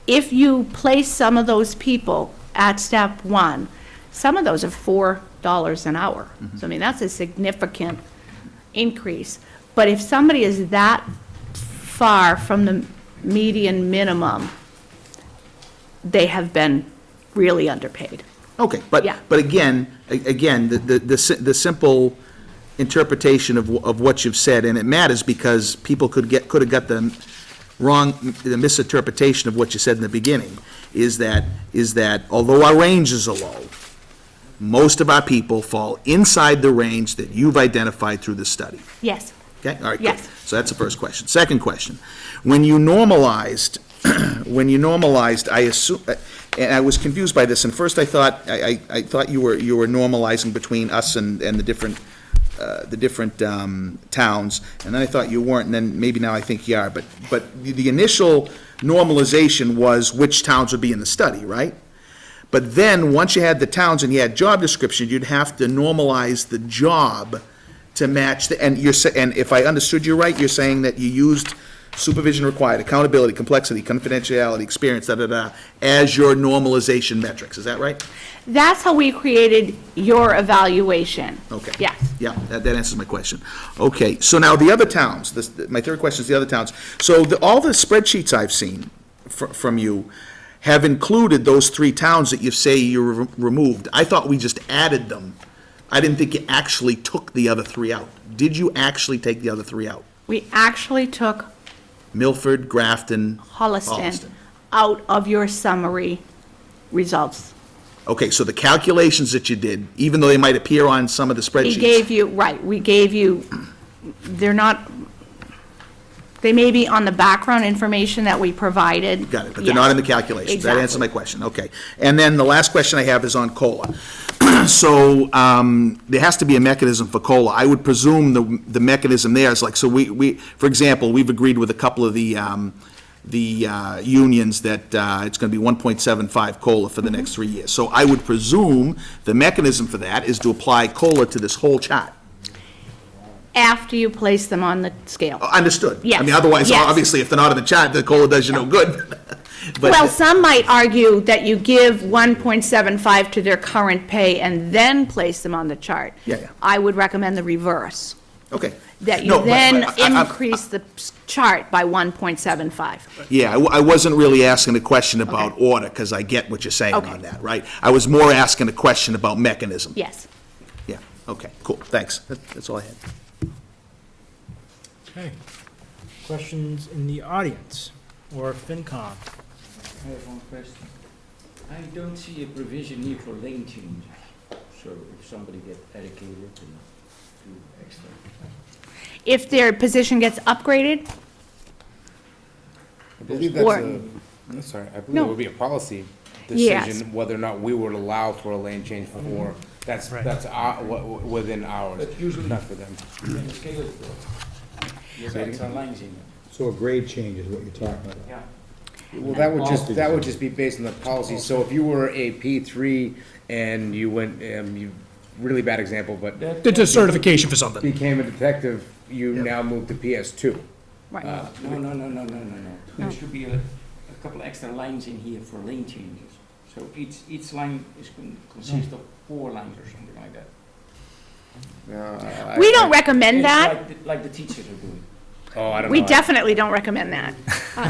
if you place some of those people at step 1, some of those are $4 an hour. So I mean, that's a significant increase. But if somebody is that far from the median minimum, they have been really underpaid. Okay, Yeah. but again, the simple interpretation of what you've said, and it matters because people could have got the misinterpretation of what you said in the beginning, is that although our ranges are low, most of our people fall inside the range that you've identified through the study. Yes. Okay, all right, good. Yes. So that's the first question. Second question, when you normalized, I assume, and I was confused by this, and first I thought you were normalizing between us and the different towns, and then I thought you weren't, and then maybe now I think you are, but the initial normalization was which towns would be in the study, right? But then, once you had the towns and you had job description, you'd have to normalize the job to match and if I understood you right, you're saying that you used supervision required, accountability, complexity, confidentiality, experience, as your normalization metrics, is that right? That's how we created your evaluation. Okay. Yes. Yeah, that answers my question. Okay, so now the other towns, my third question is the other towns. So all the spreadsheets I've seen from you have included those 3 towns that you say you removed. I thought we just added them. I didn't think you actually took the other 3 out. Did you actually take the other 3 out? We actually took Milford, Grafton, Holliston out of your summary results. Okay, so the calculations that you did, even though they might appear on some of the spreadsheets. We gave you, they may be on the background information that we provided. Got it, but they're not in the calculations. Exactly. That answers my question, okay. And then the last question I have is on COLA. So there has to be a mechanism for COLA. I would presume the mechanism there is like, so we, for example, we've agreed with a couple of the unions that it's going to be 1.75 COLA for the next 3 years. So I would presume the mechanism for that is to apply COLA to this whole chart. After you place them on the scale. Understood. Yes. I mean, otherwise, Yes. obviously, if they're not on the chart, the COLA does you no good. But- Well, some might argue that you give 1.75 to their current pay and then place them on the chart. Yeah. I would recommend the reverse, Okay. that No, you but- then but I- increase the chart by 1.75. Yeah, I wasn't really asking a question about Okay. order, because I get what you're saying Okay. on that, right? I was more asking a question about mechanism. Yes. Yeah, okay, cool, thanks. That's all I had. Okay. Questions in the audience or FinCom? I have one question. I don't see a provision here for lane changes. So if somebody gets educated and do extra. If their position gets upgraded, I believe Or- I'm sorry, I believe No. it would be a policy Yes. decision whether or not we would allow for a lane change before. That's within ours, But usually- not for them. When the scale is built, there's extra lines in it. So a grade change is what you're talking about. Yeah. Well, that would just be based on the policy. So if you were a P3 and you went, really bad example, but It's a certification for something. became a detective, you now move to PS2. right. No. There should be a couple extra lines in here for lane changes. So each line is consist of 4 lines or something like that. We don't recommend It's that. like the teachers are doing. Oh, I don't know. We definitely don't recommend that.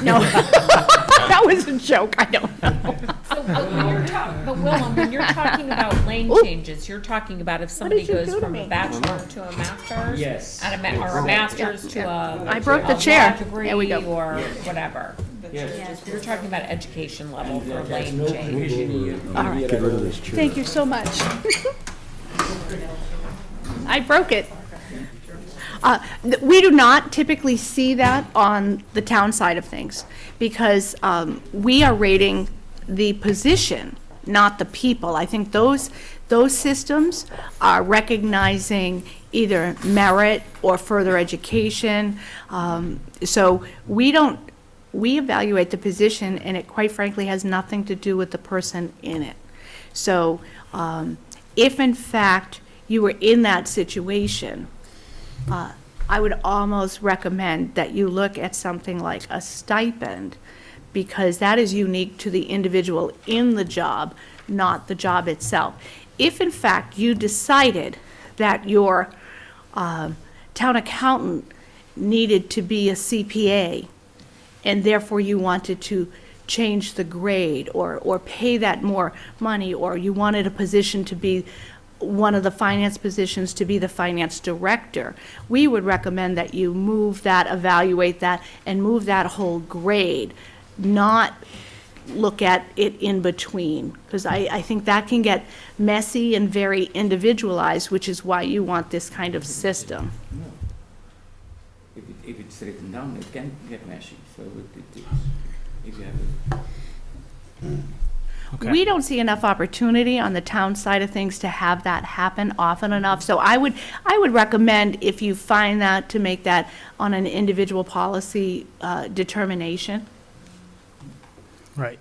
No. That was a joke, I don't know. So when you're but Willem, when you're talking about lane changes, you're talking about if somebody did you goes do to from me? a bachelor to a master's? Yes. And or a master's to a. I broke the a chair. law degree There we go. or whatever. Yes. You're talking about education level for There's lane no change. provision here. All right. Get rid of this chair. Thank you so much. I broke it. We do not typically see that on the town side of things, because we are rating the position, not the people. I think those systems are recognizing either merit or further education. So we evaluate the position, and it quite frankly has nothing to do with the person in it. So if in fact you were in that situation, I would almost recommend that you look at something like a stipend, because that is unique to the individual in the job, not the job itself. If in fact you decided that your town accountant needed to be a CPA, and therefore you wanted to change the grade or pay that more money, or you wanted a position to be one of the finance positions to be the finance director, we would recommend that you move that, evaluate that, and move that whole grade, not look at it in between, because I think that can get messy and very individualized, which is why you want this kind of system. No. If it's written down, it can get messy, so if you have it. Okay. We don't see enough opportunity on the town side of things to have that happen often enough. So I would recommend, if you find that, to make that on an individual policy determination. Right.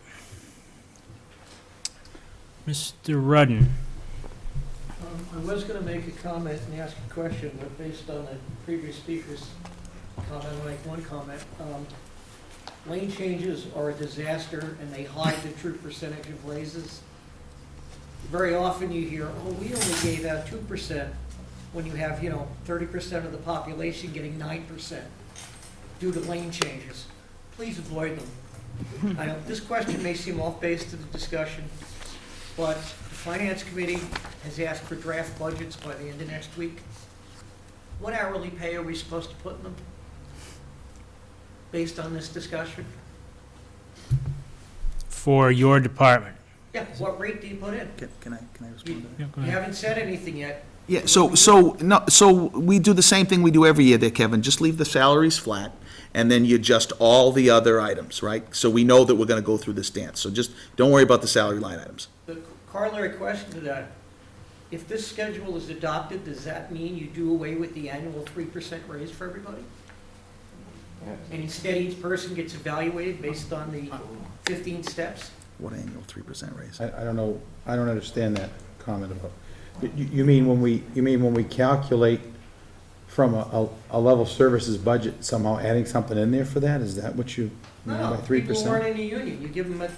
Mr. Rudden. I was going to make a comment and ask a question, but based on the previous speaker's comment, I'll make one comment. Lane changes are a disaster, and they hide the true percentage of raises. Very often you hear, oh, we only gave out 2%, when you have, 30% of the population getting 9% due to lane changes. Please avoid them. I know this question may seem off base to the discussion, but the Finance Committee has asked for draft budgets by the end of next week. What hourly pay are we supposed to put in them based on this discussion? For your department. Yeah, what rate do you put in? Can I respond to that? Yeah, go You ahead. haven't said anything yet. Yeah, so we do the same thing we do every year there, Kevin. Just leave the salaries flat, and then you adjust all the other items, right? So we know that we're gonna go through this dance. So just don't worry about the salary line items. The corollary question to that, if this schedule is adopted, does that mean you do away with the annual 3% raise for everybody? And instead each person gets evaluated based on the 15 steps? What annual 3% raise? I don't know, I don't understand that comment about, you mean when we calculate from a level services budget, somehow adding something in there for that? Is that what you mean by No, 3%? people who aren't in the union, you give them a,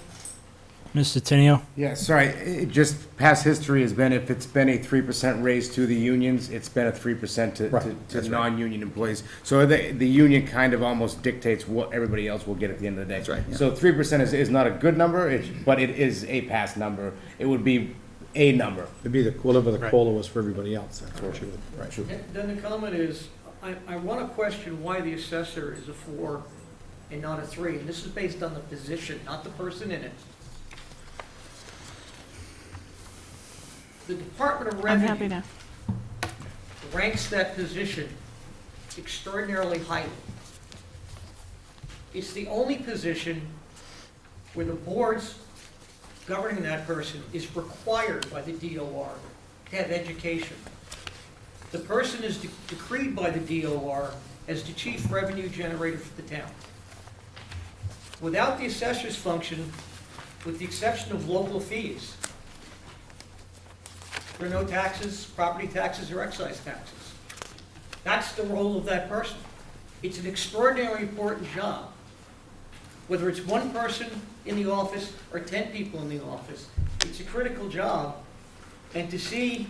Mr. Tenio? Yeah, sorry, just past history has been, if it's been a 3% raise to the unions, it's been a 3% to that's right. non-union employees. So the union kind of almost dictates what everybody else will get at the end of the day. That's right, yeah. So 3% is not a good number, but it is a past number. It would be a number. It'd be whatever the Right. COLA was for everybody else, that's what you would, right. then the comment is, I want to question why the assessor is a 4 and not a 3. And this is based on the position, not the person in it. The Department of I'm happy Revenue to. ranks that position extraordinarily highly. It's the only position where the boards governing that person is required by the DOR to have education. The person is decreed by the DOR as the chief revenue generator for the town. Without the assessor's function, with the exception of local fees, there are no taxes, property taxes, or excise taxes. That's the role of that person. It's an extraordinarily important job. Whether it's one person in the office or 10 people in the office, it's a critical job. And to see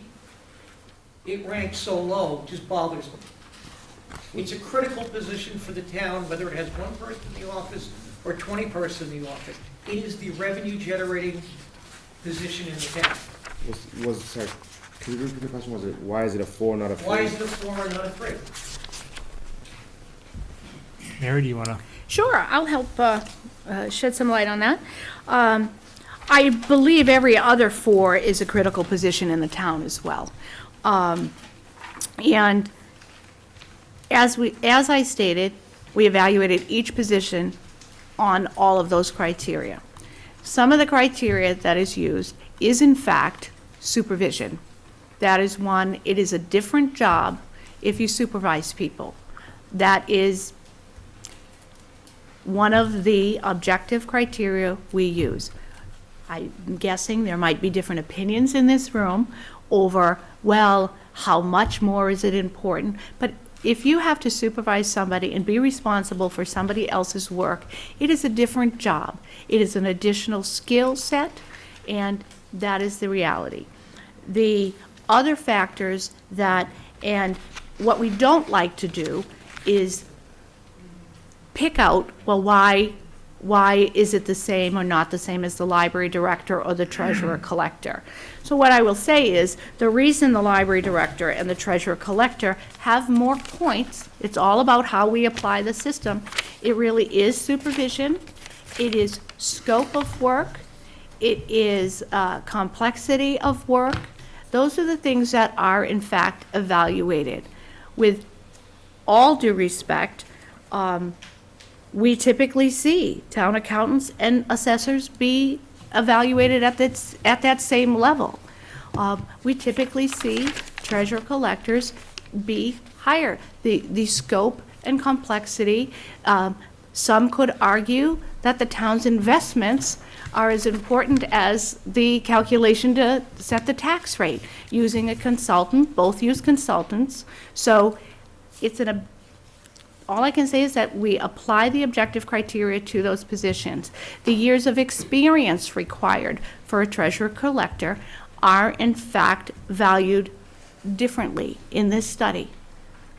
it ranked so low just bothers me. It's a critical position for the town, whether it has one person in the office or 20 person in the office. It is the revenue generating position in the town. Sorry, can you repeat the question? Was it, why is it a 4, not a 3? Why is it a 4 and not a 3? Mary, do you want to? Sure, I'll help shed some light on that. I believe every other 4 is a critical position in the town as well. And as I stated, we evaluated each position on all of those criteria. Some of the criteria that is used is in fact supervision. That is one, it is a different job if you supervise people. That is one of the objective criteria we use. I'm guessing there might be different opinions in this room over, well, how much more is it important? But if you have to supervise somebody and be responsible for somebody else's work, it is a different job. It is an additional skill set, and that is the reality. The other factors that, and what we don't like to do is pick out, well, why why is it the same or not the same as the library director or the treasurer collector? So what I will say is, the reason the library director and the treasurer collector have more points, it's all about how we apply the system. It really is supervision, it is scope of work, it is complexity of work. Those are the things that are in fact evaluated. With all due respect, we typically see town accountants and assessors be evaluated at that same level. We typically see treasurer collectors be higher. The scope and complexity, some could argue that the town's investments are as important as the calculation to set the tax rate. Using a consultant, both use consultants, so it's all I can say is that we apply the objective criteria to those positions. The years of experience required for a treasurer collector are in fact valued differently in this study.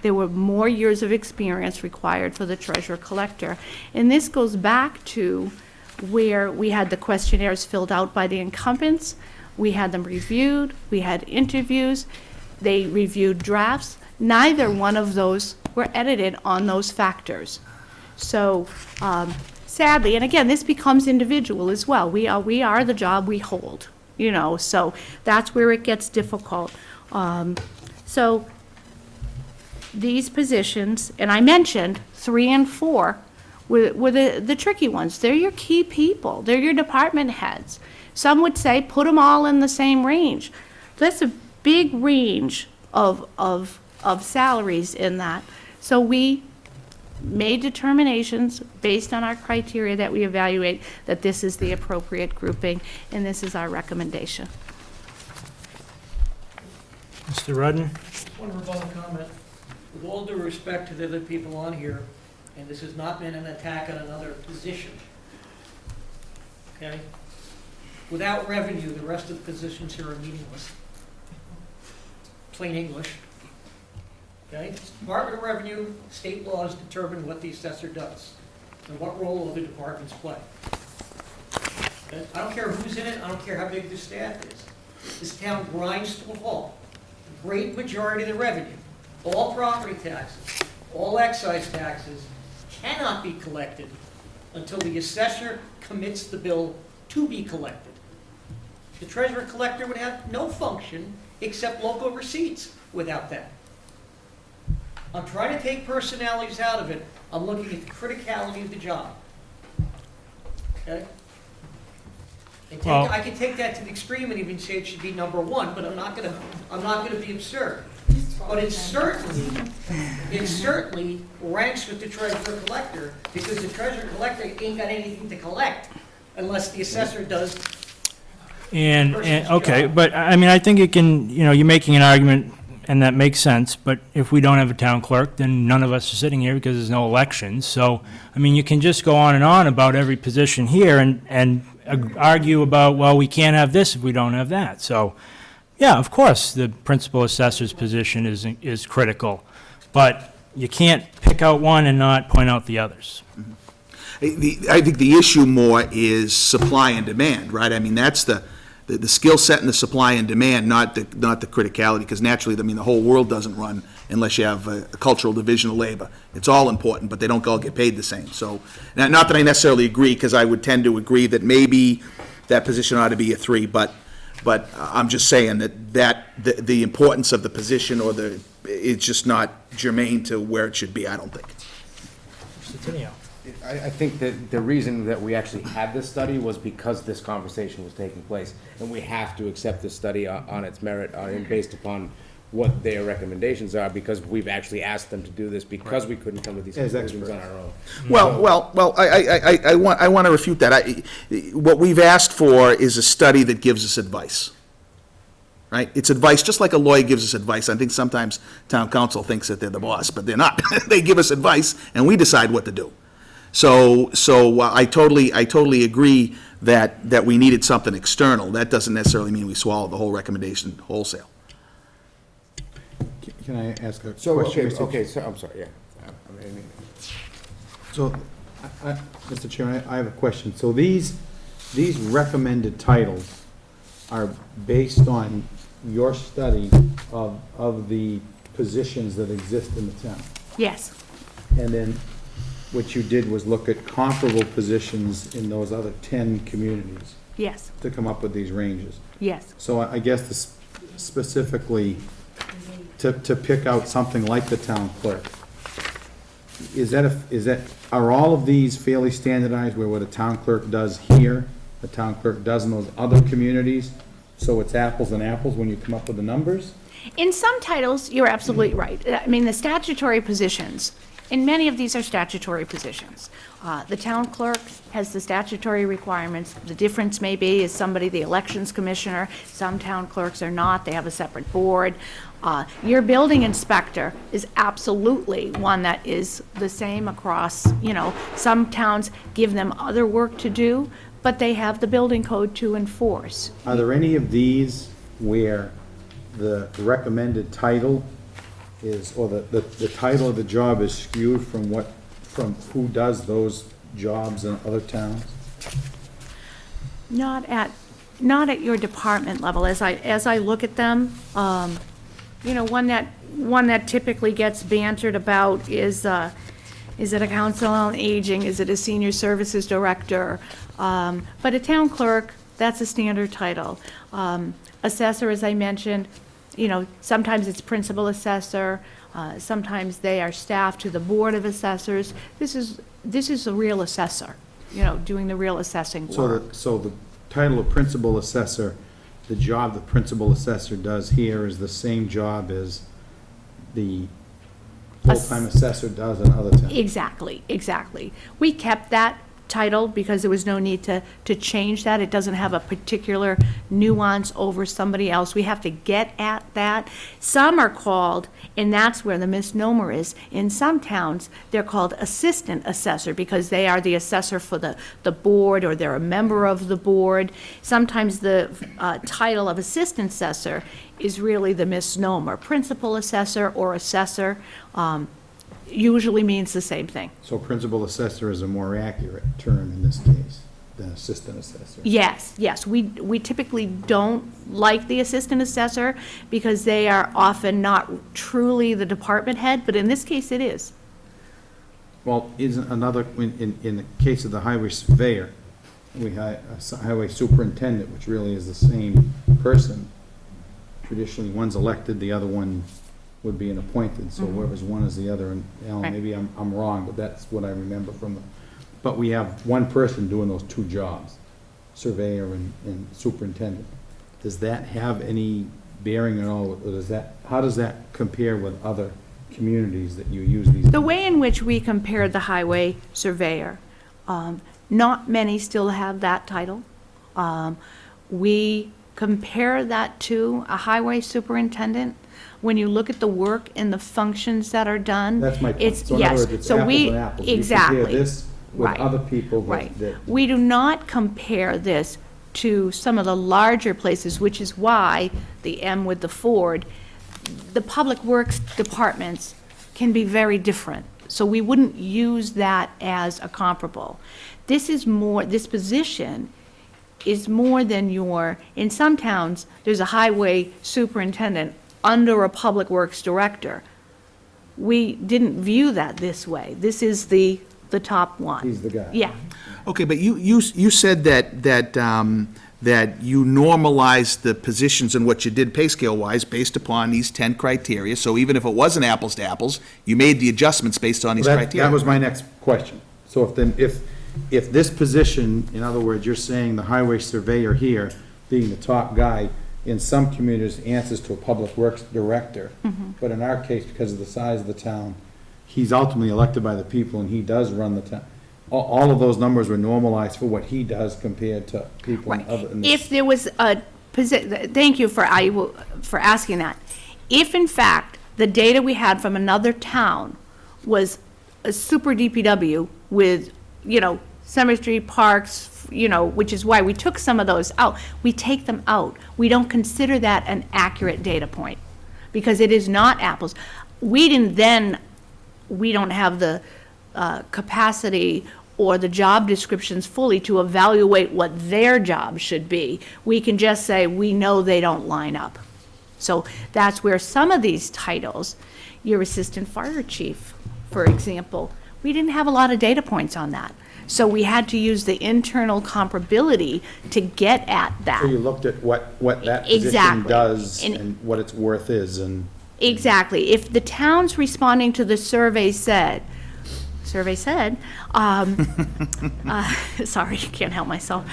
There were more years of experience required for the treasurer collector. And this goes back to where we had the questionnaires filled out by the incumbents, we had them reviewed, we had interviews, they reviewed drafts. Neither one of those were edited on those factors. So sadly, and again, this becomes individual as well. We are the job we hold, so that's where it gets difficult. So these positions, and I mentioned 3 and 4 were the tricky ones. They're your key people. They're your department heads. Some would say put them all in the same range. That's a big range of salaries in that. So we made determinations based on our criteria that we evaluate that this is the appropriate grouping, and this is our recommendation. Mr. Rudden? One rebuttal comment. With all due respect to the other people on here, and this has not been an attack on another position, okay? Without revenue, the rest of the positions here are meaningless. Plain English. Okay? Department of Revenue, state laws determine what the assessor does and what role other departments play. Okay? I don't care who's in it, I don't care how big the staff is. This town grinds to a halt. The great majority of the revenue, all property taxes, all excise taxes, cannot be collected until the assessor commits the bill to be collected. The treasurer collector would have no function except local receipts without that. I'm trying to take personalities out of it. I'm looking at the criticality of the job. Okay? I can take that to the extreme and even say it should be number 1, but I'm not gonna be absurd. But it certainly ranks with the treasurer collector, because the treasurer collector ain't got anything to collect unless the assessor does. And okay, but I mean, I think it can, you're making an argument, and that makes sense, but if we don't have a town clerk, then none of us are sitting here because there's no elections. So, I mean, you can just go on and on about every position here and argue about, well, we can't have this if we don't have that. So, yeah, of course, the principal assessor's position is critical, but you can't pick out one and not point out the others. I think the issue more is supply and demand, right? I mean, that's the skill set and the supply and demand, not the criticality, because naturally, I mean, the whole world doesn't run unless you have a cultural division of labor. It's all important, but they don't all get paid the same. So, not that I necessarily agree, because I would tend to agree that maybe that position ought to be a 3, but I'm just saying that the importance of the position it's just not germane to where it should be, I don't think. Mr. Tenio. I think that the reason that we actually had this study was because this conversation was taking place, and we have to accept this study on its merit and based upon what their recommendations are, because we've actually asked them to do this because we couldn't come to these conclusions on our own. Well, I want to refute that. What we've asked for is a study that gives us advice, right? It's advice, just like a lawyer gives us advice. I think sometimes town council thinks that they're the boss, but they're not. They give us advice, and we decide what to do. So I totally agree that we needed something external. That doesn't necessarily mean we swallow the whole recommendation wholesale. Can I ask a So, question? okay, so, I'm sorry, yeah. So Mr. Chairman, I have a question. So these recommended titles are based on your study of the positions that exist in the town? Yes, And then what you did was look at comparable positions in those other 10 communities yes, to come up with these ranges? yes. So I guess specifically, to pick out something like the town clerk, are all of these fairly standardized where what a town clerk does here, the town clerk does in those other communities? So it's apples and apples when you come up with the numbers? In some titles, you're absolutely right. I mean, the statutory positions, and many of these are statutory positions. The town clerk has the statutory requirements. The difference may be is somebody the elections commissioner. Some town clerks are not. They have a separate board. Your building inspector is absolutely one that is the same across, some towns give them other work to do, but they have the building code to enforce. Are there any of these where the recommended title is, or the title of the job is skewed from who does those jobs in other towns? Not at your department level. As I look at them, one that typically gets bantered about is it a council on aging? Is it a senior services director? But a town clerk, that's a standard title. Assessor, as I mentioned, sometimes it's principal assessor. Sometimes they are staff to the board of assessors. This is a real assessor, doing the real assessing work. So the title of principal assessor, the job the principal assessor does here is the same job as the full-time assessor does in other towns? Exactly. We kept that title because there was no need to change that. It doesn't have a particular nuance over somebody else. We have to get at that. Some are called, and that's where the misnomer is, in some towns, they're called assistant assessor because they are the assessor for the board, or they're a member of the board. Sometimes the title of assistant assessor is really the misnomer. Principal assessor or assessor usually means the same thing. So principal assessor is a more accurate term in this case than assistant assessor? Yes. We typically don't like the assistant assessor because they are often not truly the department head, but in this case it is. Well, isn't another, in the case of the highway surveyor, we have a highway superintendent, which really is the same person. Traditionally, one's elected, the other one would be an appointed, so whoever's one is the other, and Alan, Right. maybe I'm wrong, but that's what I remember from the, but we have one person doing those two jobs, surveyor and superintendent. Does that have any bearing at all, or how does that compare with other communities that you use these? The way in which we compared the highway surveyor, not many still have that title. We compare that to a highway superintendent. When you look at the work and the functions that are done. That's my point. It's, So in other yes, words, it's so apples we, and apples. exactly. You compare this with Right. other people Right. that. We do not compare this to some of the larger places, which is why the M with the Ford, the public works departments can be very different. So we wouldn't use that as a comparable. This position is more than in some towns, there's a highway superintendent under a public works director. We didn't view that this way. This is the top one. He's the guy. Yeah. Okay, but you said that you normalized the positions and what you did pay scale-wise based upon these 10 criteria. So even if it wasn't apples to apples, you made the adjustments based on these criteria. That was my next question. So if this position, in other words, you're saying the highway surveyor here, being the top guy, in some communities answers to a public works director. But in our case, because of the size of the town, he's ultimately elected by the people and he does run the town. All of those numbers were normalized for what he does compared to people in other. in this- If there was a thank you for asking that. If in fact the data we had from another town was a super DPW with, cemetery, parks, which is why we took some of those out. We take them out. We don't consider that an accurate data point because it is not apples. We don't have the capacity or the job descriptions fully to evaluate what their job should be. We can just say, we know they don't line up. So that's where some of these titles, your assistant fire chief, for example, we didn't have a lot of data points on that. So we had to use the internal comparability to get at that. So you looked at what that position Exactly. does And- and what its worth is, and Exactly. If the towns responding to the survey said, sorry, can't help myself.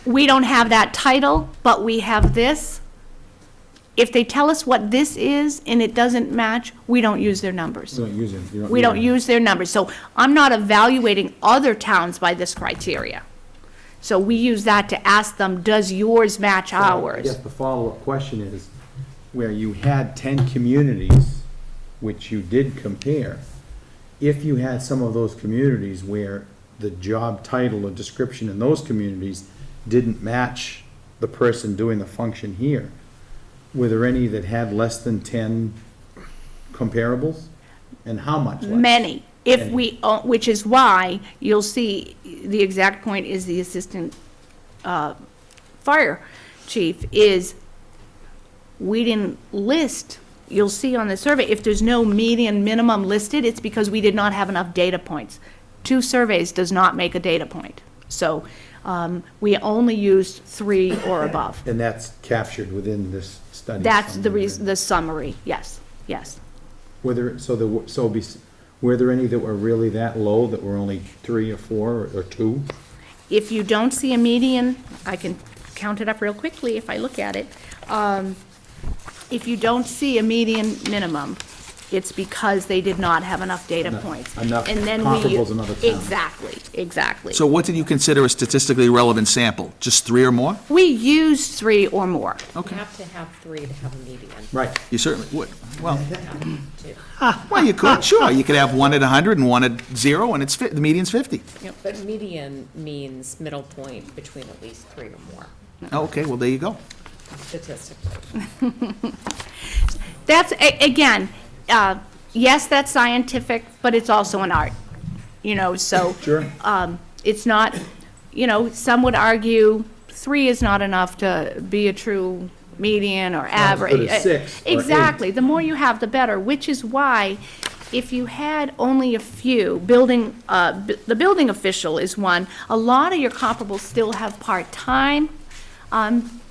We don't have that title, but we have this. If they tell us what this is and it doesn't match, we don't use their numbers. you don't use it. We don't use their numbers. So I'm not evaluating other towns by this criteria. So we use that to ask them, does yours match So I ours? guess the follow-up question is, where you had 10 communities, which you did compare, if you had some of those communities where the job title or description in those communities didn't match the person doing the function here, were there any that had less than 10 comparables? And how much less? Many. If Many. we, which is why you'll see, the exact point is the assistant fire chief is, we didn't list, you'll see on the survey, if there's no median minimum listed, it's because we did not have enough data points. 2 surveys does not make a data point. So we only used 3 or above. And that's captured within this study? That's the summary. the summary, yes, yes. Were there any that were really that low, that were only 3 or 4 or 2? If you don't see a median, I can count it up real quickly if I look at it. If you don't see a median minimum, it's because they did not have enough data points. Enough And then comparables in other towns. Exactly. So what did you consider a statistically relevant sample? Just 3 or more? We used 3 or more. You have to have 3 to have a median. Right. You certainly would. Well, Two. well, you could, sure. You could have 1 at 100 and 1 at 0, and it's the median's 50. But median means middle point between at least 3 or more, Okay, well, there you go. statistically. That's, again, yes, that's scientific, but it's also an art, so. Sure. It's not, some would argue 3 is not enough to be a true median or average. good as 6 or 8. Exactly. The more you have, the better, which is why if you had only a few, the building official is one, a lot of your comparables still have part-time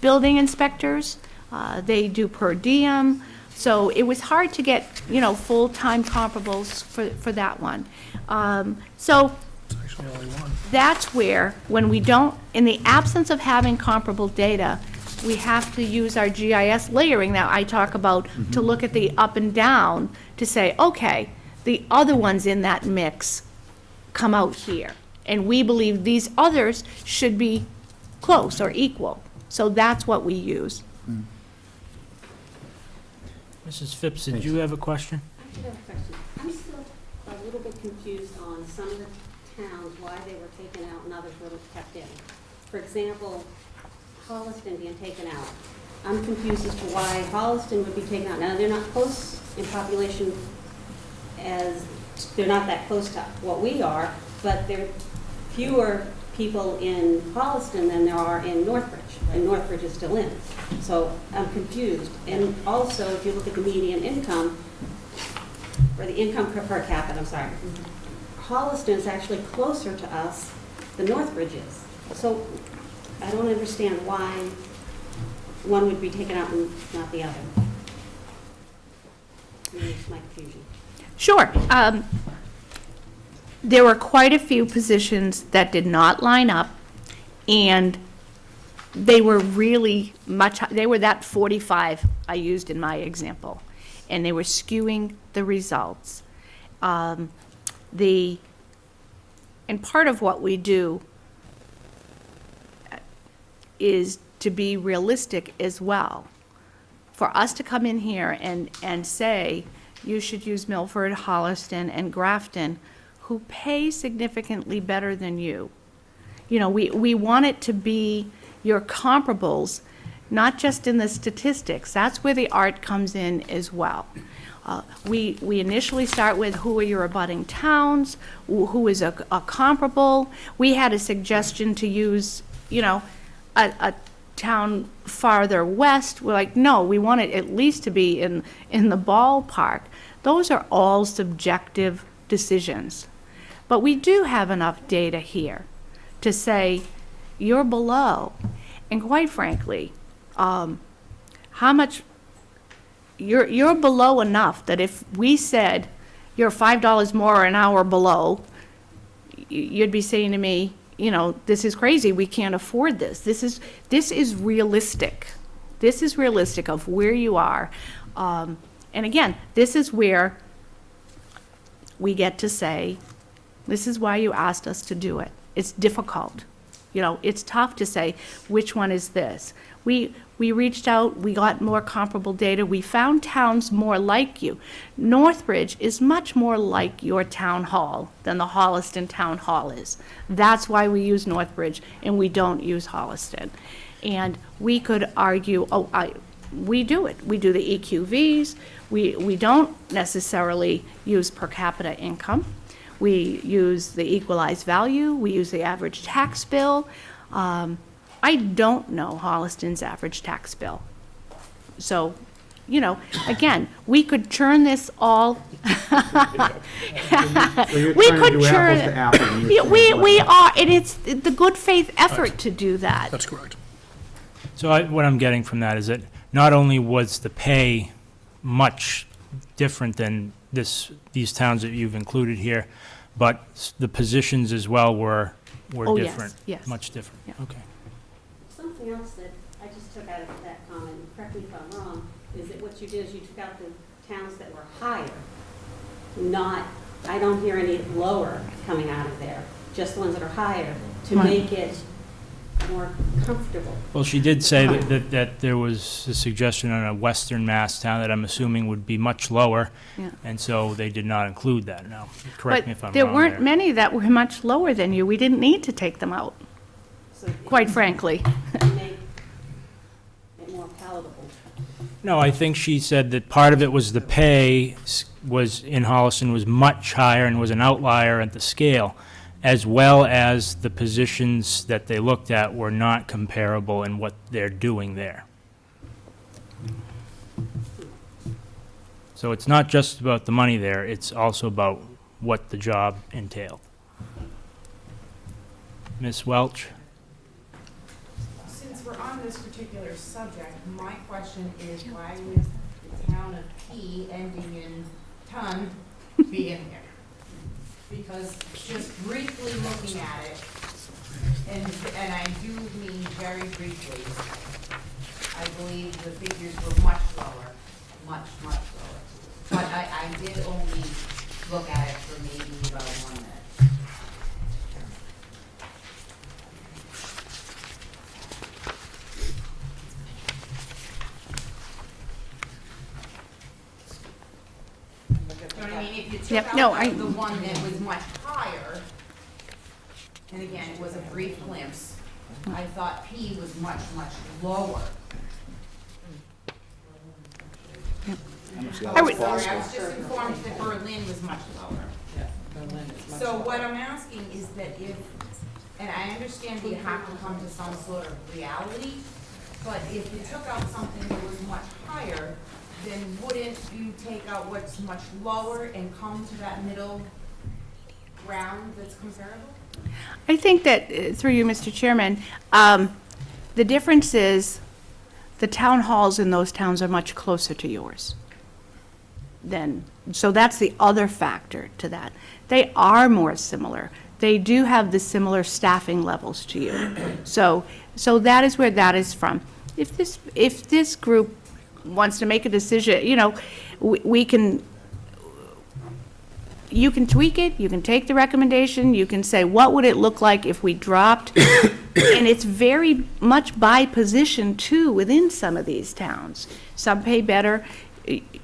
building inspectors. They do per diem. So it was hard to get, full-time comparables for that one. So It's actually only one. that's where, when we don't, in the absence of having comparable data, we have to use our GIS layering that I talk about to look at the up and down to say, okay, the other ones in that mix come out here. And we believe these others should be close or equal. So that's what we use. Mrs. Phipps, did you have a question? I have a question. I'm still a little bit confused on some of the towns, why they were taken out and others were kept in. For example, Holliston being taken out. I'm confused as to why Holliston would be taken out. Now, they're not close in population they're not that close to what we are, but there are fewer people in Holliston than there are in Northbridge, and Northbridge is still in. So I'm confused. And also, if you look at the median income, or the income per capita, I'm sorry, Holliston is actually closer to us than Northbridge is. So I don't understand why one would be taken out and not the other. It's my confusion. Sure. There were quite a few positions that did not line up, and they were really they were that 45 I used in my example, and they were skewing the results. And part of what we do is to be realistic as well. For us to come in here and say, you should use Milford, Holliston, and Grafton, who pay significantly better than you. We want it to be your comparables, not just in the statistics. That's where the art comes in as well. We initially start with who are your abutting towns, who is a comparable. We had a suggestion to use, a town farther west. We're like, no, we want it at least to be in the ballpark. Those are all subjective decisions. But we do have enough data here to say you're below. And quite frankly, how much, you're below enough that if we said you're $5 more an hour below, you'd be saying to me, this is crazy, we can't afford this. This is realistic. This is realistic of where you are. And again, this is where we get to say, this is why you asked us to do it. It's difficult. It's tough to say, which one is this? We reached out, we got more comparable data, we found towns more like you. Northbridge is much more like your town hall than the Holliston Town Hall is. That's why we use Northbridge and we don't use Holliston. And we could argue, we do it. We do the EQVs, we don't necessarily use per capita income. We use the equalized value, we use the average tax bill. I don't know Holliston's average tax bill. So, again, we could churn this all. So you're We trying could to do churn apples to it. apples, and you're Yeah, saying we what? are, and it's the good faith effort to do that. That's correct. So what I'm getting from that is that not only was the pay much different than these towns that you've included here, but the positions as well were Oh, yes, different. yes. Much different. Yeah. Okay. Something else that I just took out of that comment, correct me if I'm wrong, is that what you did is you took out the towns that were higher, not, I don't hear any lower coming out of there, just the ones that are higher, to Right. make it more comfortable. Well, she did say that there was a suggestion on a Western Mass town that I'm assuming would be much lower, Yeah. and so they did not include that. Now, correct me if I'm But there wrong weren't there. many that were much lower than you. We didn't need to take them out, So quite frankly. to make it more palatable. No, I think she said that part of it was the pay was in Holliston was much higher and was an outlier at the scale, as well as the positions that they looked at were not comparable in what they're doing there. So it's not just about the money there, it's also about what the job entailed. Ms. Welch? Since we're on this particular subject, my question is why would the town of P ending in ton be in here? Because just briefly looking at it, and I do mean very briefly, I believe the figures were much lower, much lower. But I did only look at it for maybe about 1 minute. You know what I mean? If you Yep, took no, out the one that was much higher, and again, it was a brief glimpse, I thought P was much lower. I would- Sorry, I was just informed that Berlin was much lower. So what I'm asking is that if, and I understand we have to come to some sort of reality, but if you took out something that was much higher, then wouldn't you take out what's much lower and come to that middle ground that's comparable? I think that, through you, Mr. Chairman, the difference is the town halls in those towns are much closer to yours. So that's the other factor to that. They are more similar. They do have the similar staffing levels to you. So that is where that is from. If this group wants to make a decision, you can tweak it, you can take the recommendation, you can say, what would it look like if we dropped? And it's very much by position too within some of these towns. Some pay better,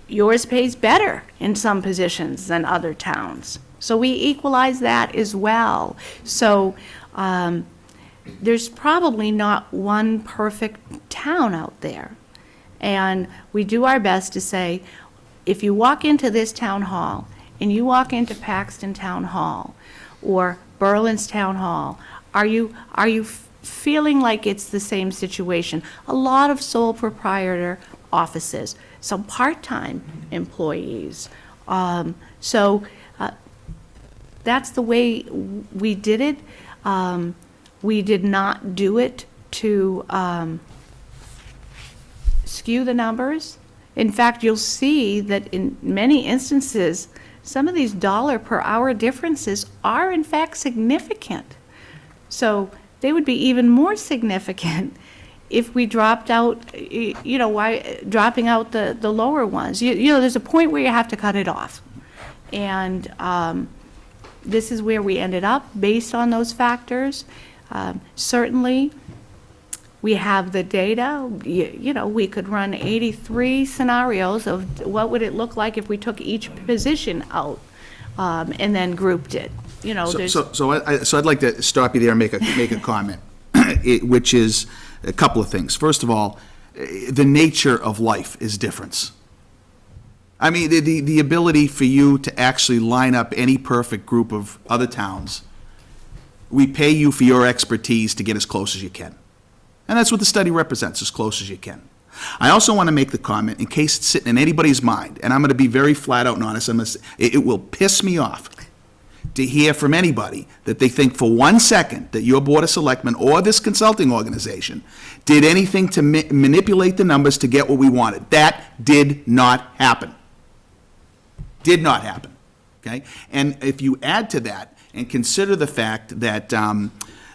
yours pays better in some positions than other towns. So we equalize that as well. So there's probably not one perfect town out there. And we do our best to say, if you walk into this town hall, and you walk into Paxton Town Hall, or Berlin's Town Hall, are you feeling like it's the same situation? A lot of sole proprietor offices, some part-time employees. So that's the way we did it. We did not do it to skew the numbers. In fact, you'll see that in many instances, some of these dollar per hour differences are in fact significant. So they would be even more significant if we dropped out, dropping out the lower ones. There's a point where you have to cut it off. And this is where we ended up based on those factors. Certainly, we have the data. We could run 83 scenarios of what would it look like if we took each position out and then grouped it. So I'd like to stop you there and make a comment, which is a couple of things. First of all, the nature of life is different. I mean, the ability for you to actually line up any perfect group of other towns, we pay you for your expertise to get as close as you can. And that's what the study represents, as close as you can. I also want to make the comment, in case it's sitting in anybody's mind, and I'm going to be very flat out and honest, it will piss me off to hear from anybody that they think for 1 second that your Board of Selectmen or this consulting organization did anything to manipulate the numbers to get what we wanted. That did not happen. Did not happen, okay? And if you add to that and consider the fact that,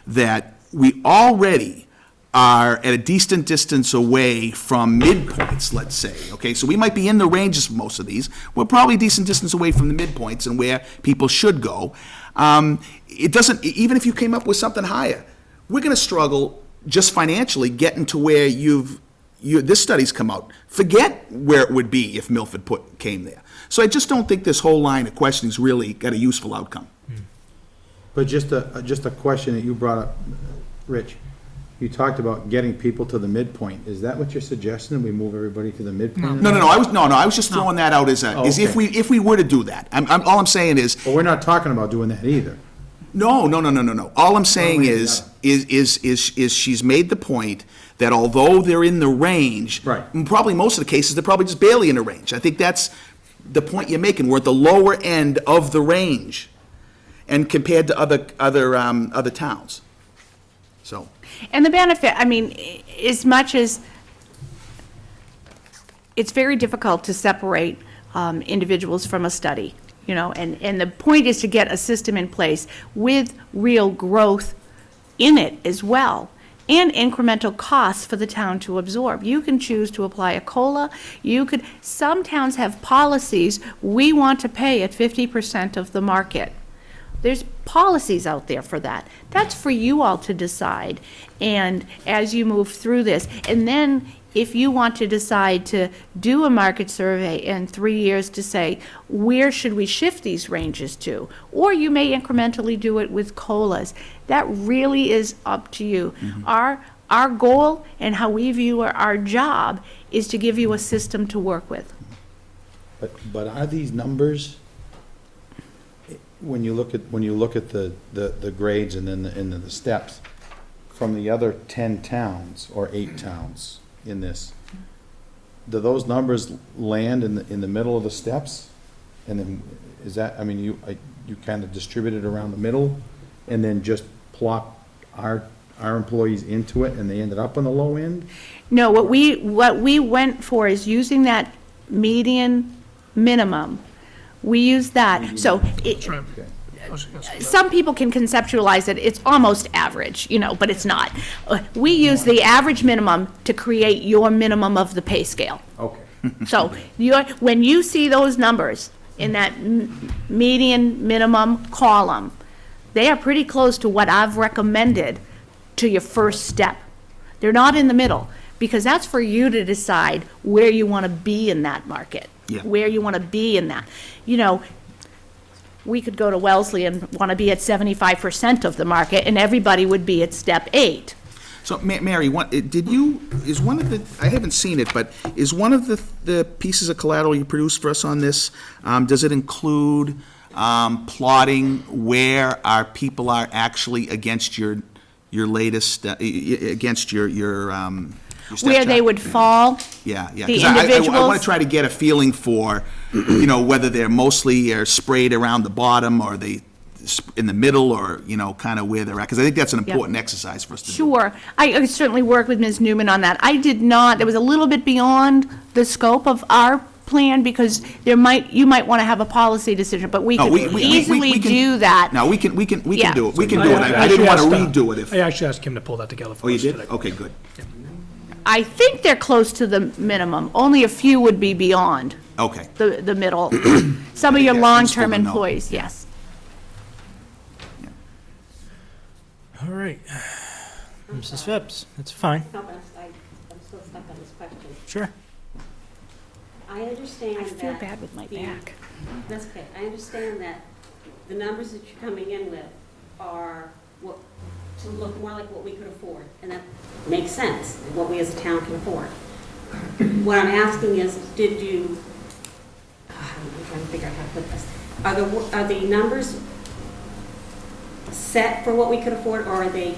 that we already are at a decent distance away from midpoints, let's say, okay? So we might be in the ranges for most of these. We're probably a decent distance away from the midpoints and where people should go. It doesn't, even if you came up with something higher, we're gonna struggle just financially getting to where this study's come out. Forget where it would be if Milford came there. So I just don't think this whole line of questioning's really got a useful outcome. But just a question that you brought up, Rich. You talked about getting people to the midpoint. Is that what you're suggesting? We move everybody to the midpoint? No. I was just throwing that out as if we were to do that. All I'm saying is. But we're not talking about doing that either. No. All I'm saying is she's made the point that although they're in the range, right, probably most of the cases they're probably just barely in the range. I think that's the point you're making. We're at the lower end of the range, and compared to other towns. So. And the benefit, I mean, as much as it's very difficult to separate individuals from a study, and the point is to get a system in place with real growth in it as well, and incremental costs for the town to absorb. You can choose to apply a COLA. Some towns have policies, we want to pay at 50% of the market. There's policies out there for that. That's for you all to decide. And as you move through this, and then if you want to decide to do a market survey in 3 years to say, where should we shift these ranges to? Or you may incrementally do it with COLAs. That really is up to you. Mm-hmm. Our goal and how we view our job is to give you a system to work with. But are these numbers, when you look at the grades and then the steps from the other 10 towns or 8 towns in this, do those numbers land in the middle of the steps? And then is that, I mean, you kind of distribute it around the middle and then just plop our employees into it and they ended up on the low end? No, what we went for is using that median minimum. We use that. So some people can conceptualize it, it's almost average, but it's not. We use the average minimum to create your minimum of the pay scale. Okay. So when you see those numbers in that median minimum column, they are pretty close to what I've recommended to your first step. They're not in the middle, because that's for you to decide where you want to be in that market, where you want to be in that. We could go to Wellesley and want to be at 75% of the market, and everybody would be at step 8. So, Mary, is one of the, I haven't seen it, but is one of the pieces of collateral you produced for us on this, does it include plotting where our people are actually against your latest, against your Where they would fall? Yeah, yeah. The 'Cause I want individuals? to try to get a feeling for, whether they're mostly sprayed around the bottom, or they in the middle, or, kind of where they're at, because I think that's an important exercise for us to do. Sure. I certainly worked with Ms. Newman on that. I did not, there was a little bit beyond the scope of our plan, because you might want to have a policy decision, but we No, could easily we can- do that. No, we can Yeah. do it. We can do it. I didn't want to redo it if. I actually asked him to pull that together for Oh, you us did? today. Okay, good. I think they're close to the minimum. Only a few would be beyond Okay. the middle. Some of your Yeah, long-term useful to know. employees, yes. All right. Mrs. Phipps, that's fine. No, but I'm still stuck on this question. Sure. I understand that. I feel bad with my the- back. That's okay. I understand that the numbers that you're coming in with are to look more like what we could afford, and that makes sense, what we as a town can afford. What I'm asking is, did you, I'm trying to figure out how to put this. Are the numbers set for what we could afford, or are they?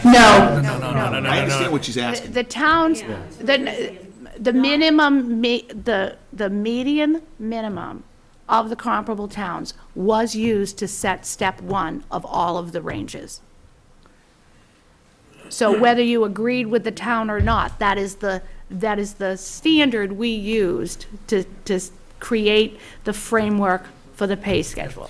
No. I understand what she's asking. The towns, Yeah. the minimum, the median minimum of the comparable towns was used to set step one of all of the ranges. So whether you agreed with the town or not, that is the standard we used to create the framework for the pay schedule.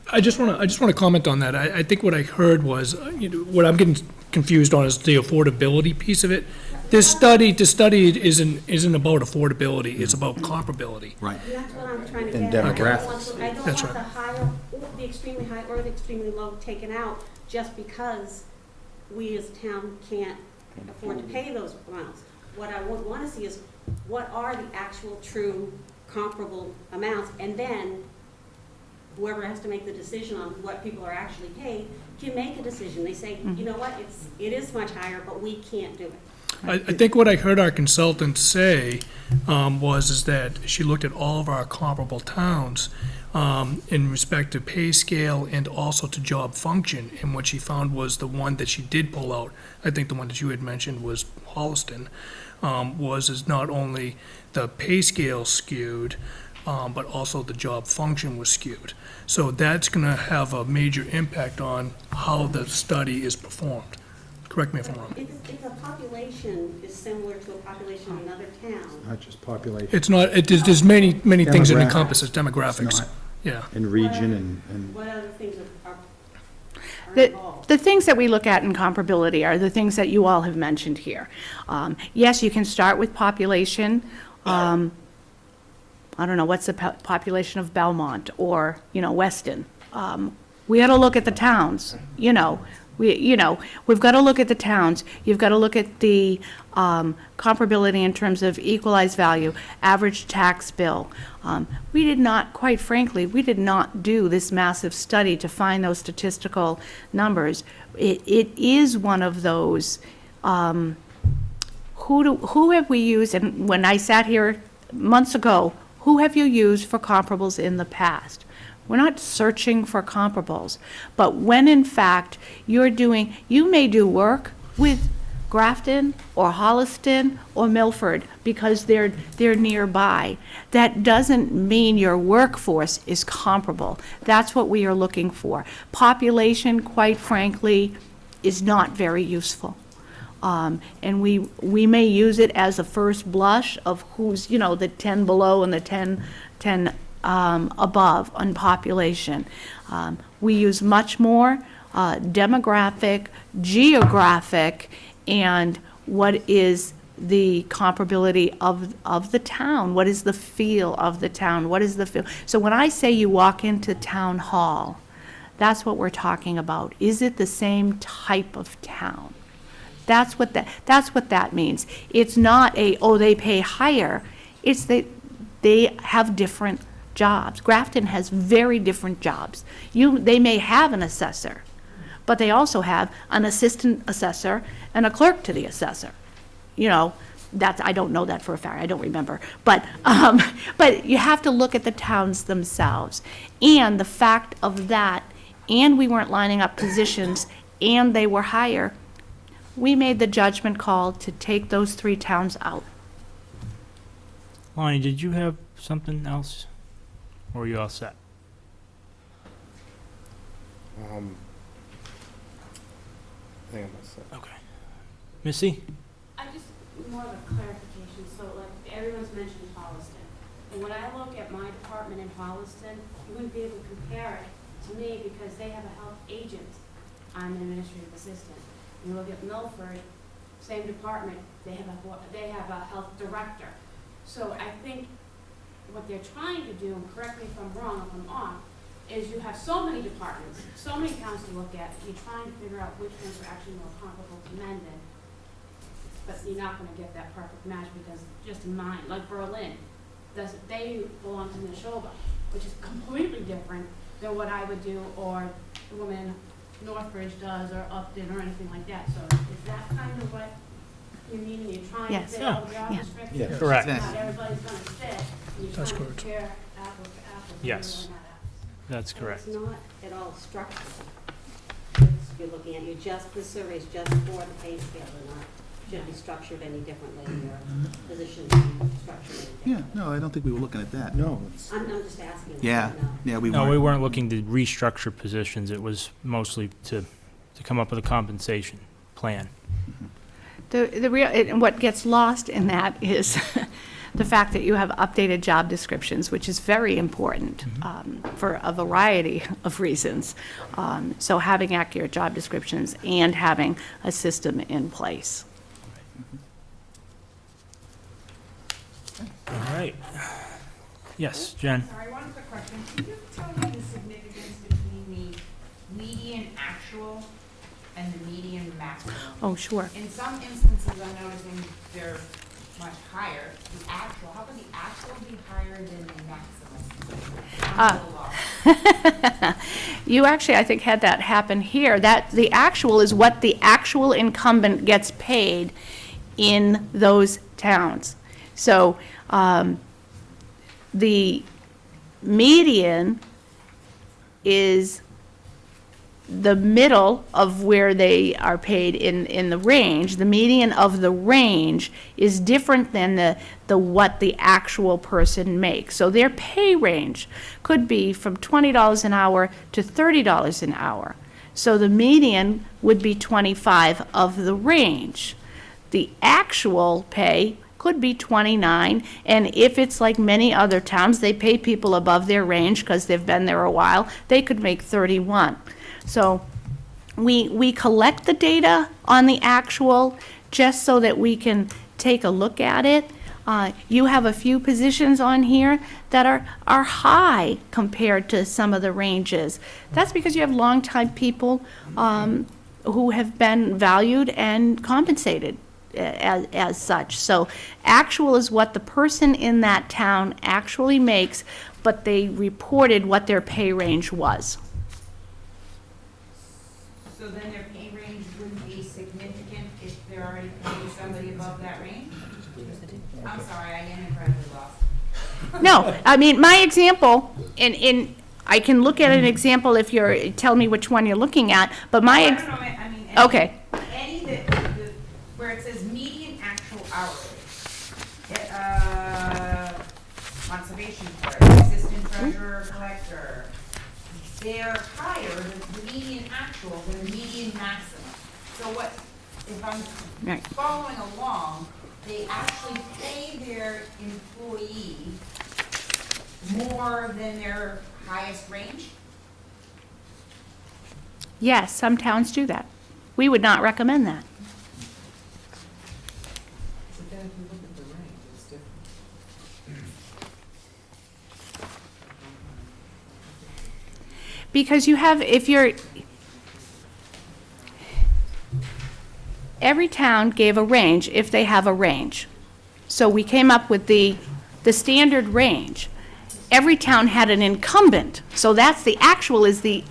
I just want to comment on that. I think what I heard was, what I'm getting confused on is the affordability piece of it. This study isn't about affordability, it's about comparability. Right. And that's what I'm trying to And get at. demographics. I don't That's want right. the higher, the extremely high or the extremely low taken out just because we as a town can't afford to pay those amounts. What I would want to see is, what are the actual true comparable amounts? And then whoever has to make the decision on what people are actually paid can make a decision. They say, you know what, it is much higher, but we can't do it. I think what I heard our consultant say is that she looked at all of our comparable towns in respect to pay scale and also to job function, and what she found was the one that she did pull out, I think the one that you had mentioned was Holliston, is not only the pay scale skewed, but also the job function was skewed. So that's going to have a major impact on how the study is performed. Correct me if I'm wrong. If a population is similar to a population in another town, Not just population. It's not, there's many things it Demographic. encompasses, It's demographics, not. yeah. And region and. what other things are The, involved? the things that we look at in comparability are the things that you all have mentioned here. Yes, you can start with population. I don't know, what's the population of Belmont or, Weston? We got to look at the towns, we've got to look at the towns. You've got to look at the comparability in terms of equalized value, average tax bill. We did not, quite frankly, we did not do this massive study to find those statistical numbers. It is one of those, who have we used, and when I sat here months ago, who have you used for comparables in the past? We're not searching for comparables, but when in fact you may do work with Grafton or Holliston or Milford because they're nearby. That doesn't mean your workforce is comparable. That's what we are looking for. Population, quite frankly, is not very useful. And we may use it as a first blush of who's, the 10 below and the 10 above on population. We use much more demographic, geographic, and what is the comparability of the town? What is the feel of the town? What is the feel? So when I say you walk into town hall, that's what we're talking about. Is it the same type of town? That's what that means. It's not they pay higher. It's they have different jobs. Grafton has very different jobs. They may have an assessor, but they also have an assistant assessor and a clerk to the assessor. You know, that's, I don't know that for a fact, I don't remember. But you have to look at the towns themselves. And the fact of that, and we weren't lining up positions, and they were higher, we made the judgment call to take those 3 towns out. Lonnie, did you have something else? Or are you all set? I think I'm set. Okay. Missy? I just, more of a clarification, so like, everyone's mentioned Holliston. And when I look at my department in Holliston, you wouldn't be able to compare it to me because they have a health agent. I'm an administrative assistant. You look at Milford, same department, they have a health director. So I think what they're trying to do, and correct me if I'm wrong, if I'm off, is you have so many departments, so many towns to look at, you're trying to figure out which ones are actually more comparable to Mendon. But you're not gonna get that perfect match because just in mine, like Berlin, they belong to Neshoba, which is completely different than what I would do, or the woman Northbridge does, or Upton, or anything like that. So is that kind of what you mean, and you're trying to Yes. fit all the job Yeah. descriptions? Yeah. Correct. Not everybody's gonna fit, and you're That's trying to correct. compare apple to apple. but Yes. really not apples. That's And correct. It's not at all structural. It's, you're looking at, the survey's just for the pay scale, and not, should be structured any differently, your positions be structured any Yeah, differently. no, I don't think we were looking at that. No, it's, I'm just asking. Yeah, you know. yeah, we No, we weren't. weren't looking to restructure positions. It was mostly to come up with a compensation plan. The real, and what gets lost in that is the fact that you have updated job descriptions, which is very important for a variety of reasons. So having accurate job descriptions and having a system in place. All right. Yes, Jen? Sorry, one quick question. Can you tell me the significance between the median actual and the median maximum? Oh, sure. In some instances, I'm noticing they're much higher. The actual, how can the actual be higher than the maximum? I'm a little lost. You actually, I think, had that happen here. That the actual is what the actual incumbent gets paid in those towns. So the median is the middle of where they are paid in the range. The median of the range is different than the what the actual person makes. So their pay range could be from $20 an hour to $30 an hour. So the median would be 25 of the range. The actual pay could be 29, and if it's like many other towns, they pay people above their range because they've been there a while, they could make 31. So we collect the data on the actual just so that we can take a look at it. You have a few positions on here that are high compared to some of the ranges. That's because you have longtime people who have been valued and compensated as such. So actual is what the person in that town actually makes, but they reported what their pay range was. So then their pay range wouldn't be significant if they're already paying somebody above that range? I'm sorry, I am incredibly lost. No, I mean, my example, and I can look at an example if you're, tell me which one you're looking at, but my, I don't know, I mean, okay. any where it says median actual hourly, conservation clerk, assistant treasurer, collector, they're higher than the median actual than the median maximum. So what, if I'm Right. following along, they actually pay their employee more than their highest range? Yes, some towns do that. We would not recommend that. But then if you look at the range, it's different. Because you have, if you're, every town gave a range if they have a range. So we came up with the standard range. every town had an incumbent. So that's the actual is the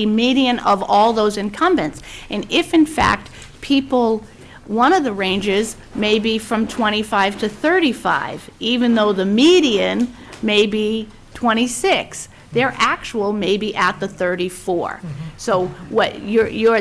median of all those incumbents. And if in fact people, one of the ranges may be from 25 to 35, even though the median may be 26. Their actual may be at the 34. So what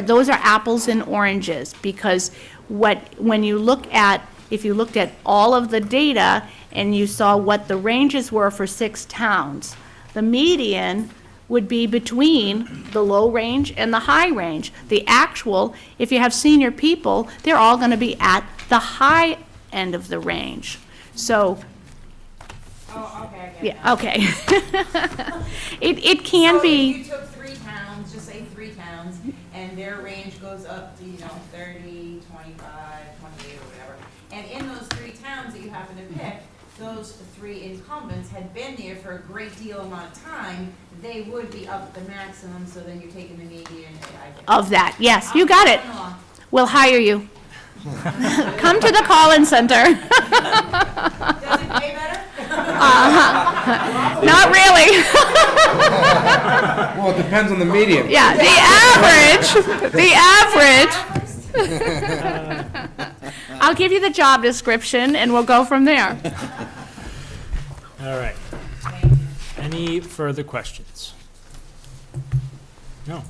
those are apples and oranges, because when you look at, if you looked at all of the data and you saw what the ranges were for 6 towns, the median would be between the low range and the high range. The actual, if you have senior people, they're all going to be at the high end of the range. So, Oh, okay, I get yeah, okay. It can So be. if you took 3 towns, just say 3 towns, and their range goes up to, 30, 25, 28, or whatever, and in those 3 towns that you happen to pick, those 3 incumbents had been there for a great deal amount of time, they would be up at the maximum, so then you're taking the median. Of that, yes, you got it. We'll hire you. Come to the call-in center. Does it pay better? Not really. Well, it depends on the median. Yeah, the average. I'll give you the job description and we'll go from there. All right. Any further questions? No?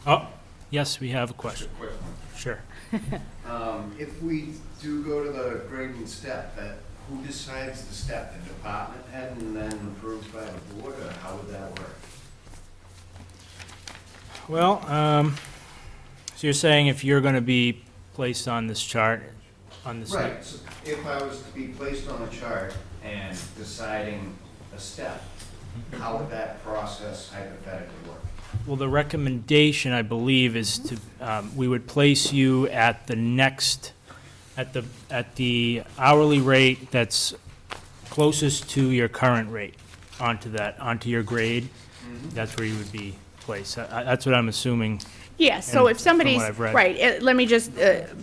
Oh, yes, we have a question. Sure. If we do go to the grading step, who decides the step? The department head and then approved by the board, or how would that work? Well, so you're saying if you're going to be placed on this chart, on this. Right, so if I was to be placed on a chart and deciding a step, how would that process hypothetically work? Well, the recommendation, I believe, is to, we would place you at the next, at the hourly rate that's closest to your current rate, onto your grade. That's where you would be placed. That's what I'm assuming. Yes, so if somebody's, what I've read. right, let me just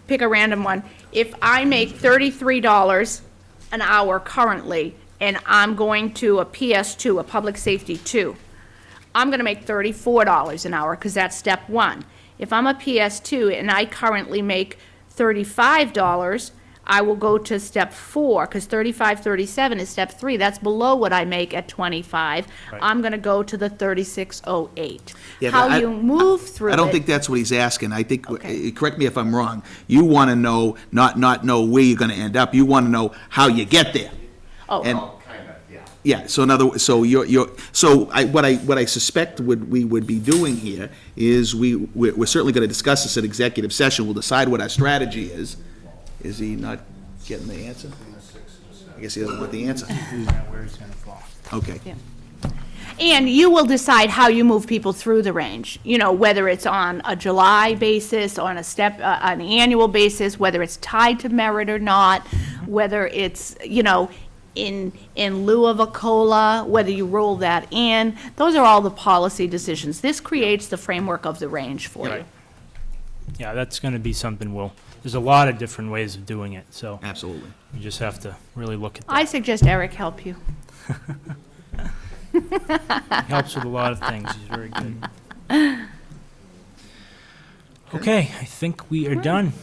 pick a random one. If I make $33 an hour currently, and I'm going to a PS2, a public safety 2, I'm going to make $34 an hour because that's step 1. If I'm a PS2 and I currently make $35, I will go to step 4 because 35.37 is step 3. That's below what I make at 25. Right. I'm going to go to the 36.08. Yeah, How but you move through it. I don't think that's what he's asking. I think, correct me if I'm wrong, you want to know, not know where you're going to end up, you want to know how you get there. Oh. And, Kind of, yeah. yeah, so in other words, so what I suspect we would be doing here is we're certainly going to discuss this at executive session. We'll decide what our strategy is. Is he not getting the answer? I guess he doesn't want the answer. Where he's going to fall. Okay. Yeah. And you will decide how you move people through the range, whether it's on a July basis, on an annual basis, whether it's tied to merit or not, whether it's, in lieu of a COLA, whether you roll that in. Those are all the policy decisions. This creates the framework of the range for you. Yeah, that's going to be something there's a lot of different ways of doing it, so. Absolutely. You just have to really look at that. I suggest Eric help you. He helps with a lot of things. He's very good. Okay, I think we are done.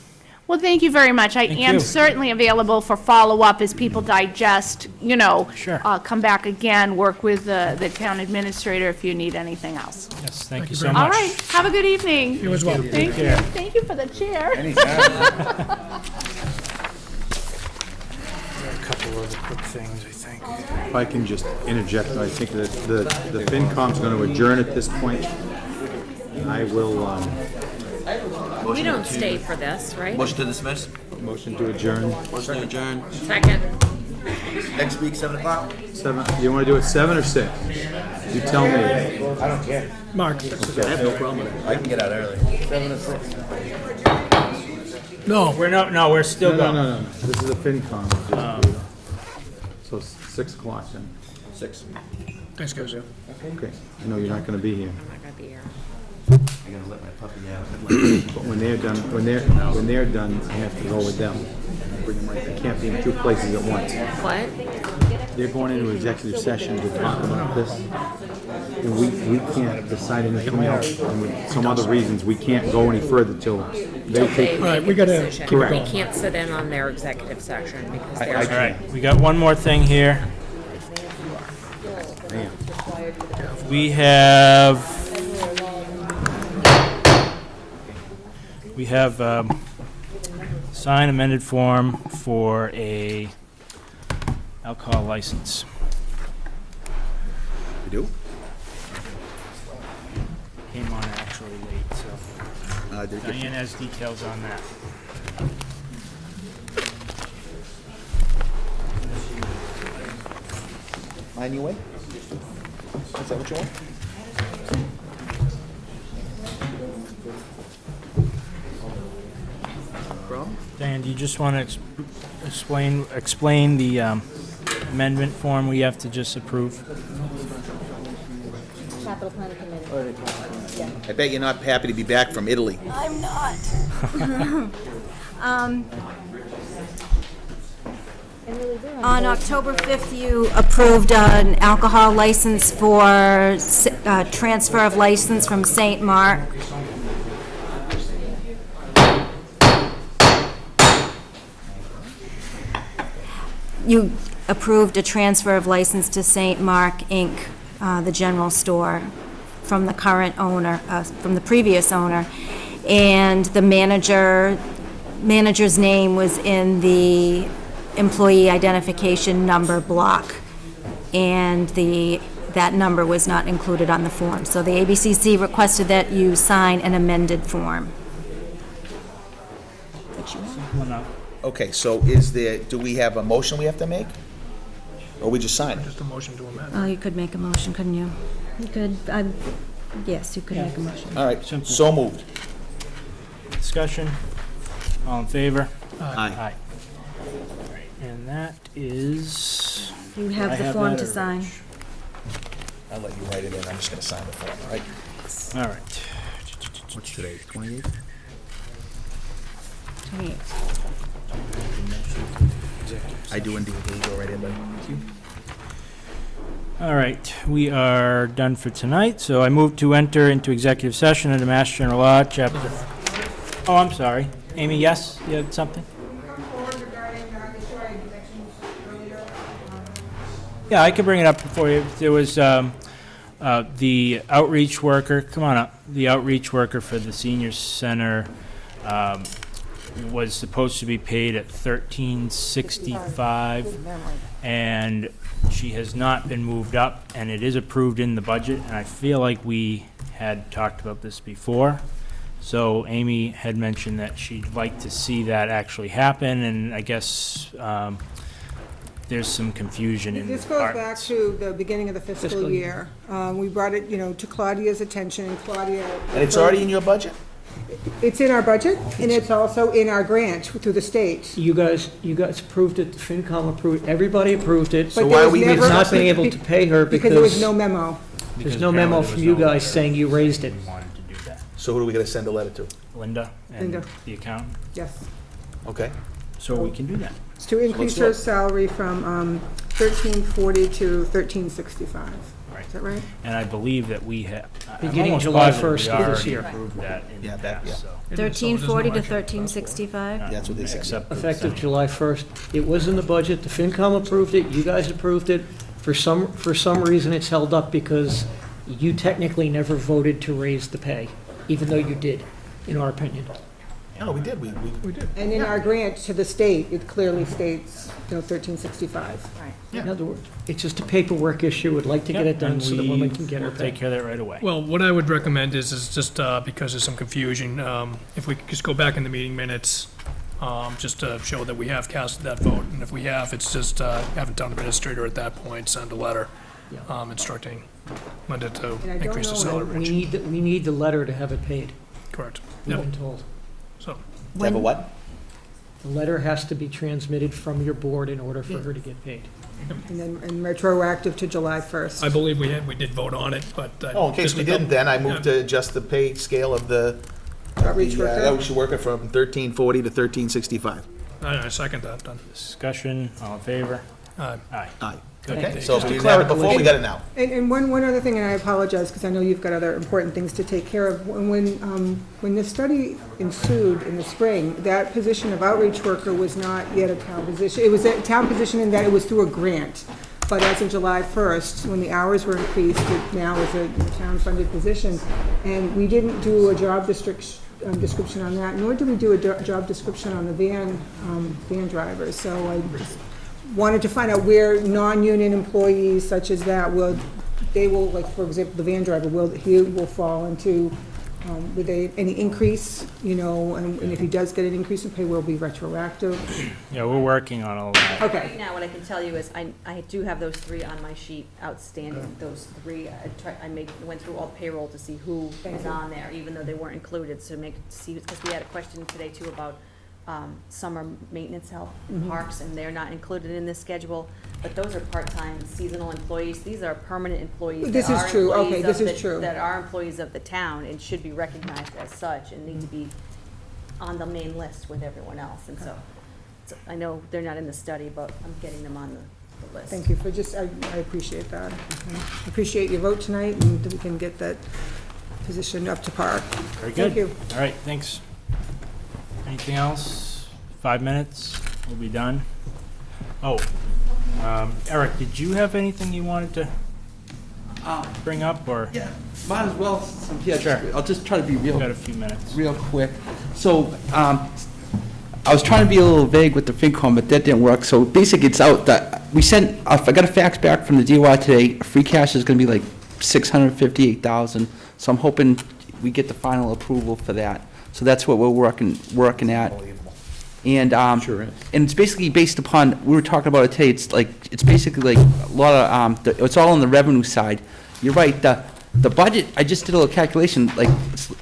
Well, thank you very much. I Thank am you. certainly available for follow-up as people digest, Sure. come back again, work with the town administrator if you need anything else. Yes, thank you very so much. All right, have a good evening. You as well. Take Thank you. care. Thank you for the chair. A couple other quick things, I think. If I can just interject, I think that the FinCom's going to adjourn at this point. I will, We don't stay for this, right? Motion to dismiss? motion to adjourn. Motion to adjourn. Second. Next week, 7 o'clock? 7, you want to do it 7 or 6? You tell me. I don't care. Mark? I have no problem with it. I can get out early. 7 or 6. No. We're still going. No. This is a FinCom. So 6 o'clock then. 6. Thanks, guys. Okay. I know you're not going to be here. I'm not gonna be here. I gotta let my puppy out. But when they're done, I have to go with them. Bring them right. I can't be in 2 places at once. What? they're going into executive session to talk about this, and we can't decide anything else. And with some other reasons, we can't go any further till they take. All right, we gotta keep it We going. can't sit in on their executive session because I- they're. All right, we got one more thing here. Man. We have sign amended form for a alcohol license. We do? Came on actually late, so Did it get- Diane has details on that. Mine you wait? Is that what you want? Diane, do you just want to explain the amendment form we have to just approve? Capital Planning Committee. I bet you're not happy to be back from Italy. I'm not. On October 5th, you approved an alcohol license for transfer of license from St. Mark. You approved a transfer of license to St. Mark, Inc., the general store, from the current owner, from the previous owner, and the manager's name was in the employee identification number block, and that number was not included on the form. So the ABCC requested that you sign an amended form. Okay, so do we have a motion we have to make? Or we just sign it? Just a motion to amend. Oh, you could make a motion, couldn't you? You could, yes, you could make a motion. All right, Simple. so moved. Discussion? All in favor? Aye. All right, and that is... You I have the form that to or sign. Rich? I'll let you write it in, I'm just gonna sign the form, all right? All right. What's today, 28th? 28. I do indeed, here you go right in, buddy. Thank you. All right, we are done for tonight, so I move to enter into executive session under Mass General Law, Chapter... Oh, I'm sorry. Amy, yes? You had something? Yeah, I can bring it up before you. There was the outreach worker, come on up, the outreach worker for the senior center was supposed to be paid at $13.65, and she has not been moved up, and it is approved in the budget, and I feel like we had talked about this before. So Amy had mentioned that she'd like to see that actually happen, and I guess there's some confusion in This goes back departments. to the beginning of the fiscal year. We brought it, to Claudia's attention, and Claudia... And it's already in your budget? It's in our budget, and it's also in our grant through the state. You guys approved it, the FinCom approved, everybody approved it. So why are we We've not been able to pay her Because there was because no memo. there's no memo from you guys saying you raised it. Wanted to do that. So who do we gotta send a letter to? Linda and Linda. the accountant, Yes. Okay. so we can do that. It's to increase do her it. salary from $13.40 to $13.65. Right. Is that right? And I believe that we have. Beginning July 1st of this year. Approved that in the Yeah, that- past, yeah. so. 1340 to 1365? That's what they said. Accept the Effective consent. July 1st. It was in the budget, the FinCom approved it, you guys approved it. For some reason, it's held up because you technically never voted to raise the pay, even though you did, in our opinion. No, we did, we did. And in our grant to the state, it clearly states, $13.65. In other words, it's just a paperwork issue, would like to get it done And so the we woman can get her will take pay. care of that right away. Well, what I would recommend is just because there's some confusion, if we could just go back in the meeting minutes, just to show that we have casted that vote. And if we have, it's just have a town administrator at that point send a letter instructing Linda to And I don't increase the know salary We range. need the letter to have it paid, Correct. we've Yep. been told. So, Have a what? The letter has to be transmitted from your board in order for her to get paid. And retroactive to July 1st. I believe we did vote on it, but. Oh, in case we didn't, then I moved to adjust the pay scale of the Outreach worker? outreach worker from $13.40 to $13.65. I second that, done. Discussion, all in favor? Aye. Aye. Aye. Okay, so if we have it before, we got it now. And one other thing, and I apologize, because I know you've got other important things to take care of. When this study ensued in the spring, that position of outreach worker was not yet a town position. It was a town position in that it was through a grant. But as of July 1st, when the hours were increased, it now is a town-funded position. And we didn't do a job description on that, nor did we do a job description on the van drivers. So I just wanted to find out where non-union employees such as that they will, like, for example, the van driver, he will fall into, would they, any increase, and if he does get an increase in pay, will it be retroactive? Yeah, we're working on all that. Okay. Right now, what I can tell you is I do have those 3 on my sheet outstanding, those 3. Went through all payroll to see who is on there, even though they weren't included, see, because we had a question today too about summer maintenance help in parks, and they're not included in this schedule. But those are part-time seasonal employees. These are permanent employees. This is true. Okay, this is true. That are employees of the town and should be recognized as such and need to be on the main list with everyone else. And so I know they're not in the study, but I'm getting them on the list. Thank you for I appreciate that. I appreciate your vote tonight, and that we can get that position up to par. Very good. Thank you. All right, thanks. Anything else? 5 minutes, we'll be done. Oh, Eric, did you have anything you wanted to bring up, or? Yeah, might as well. Sure. I'll just try to be We've got a few minutes. real quick. So, I was trying to be a little vague with the FinCom, but that didn't work. So basically, it's out that we sent. I got a fax back from the DOI today. Free cash is going to be like $658,000. So I'm hoping we get the final approval for that. So that's what we're working at. And Sure is. and it's basically based upon, we were talking about it today, it's basically like a lot of, it's all on the revenue side. You're right, the budget, I just did a little calculation, like,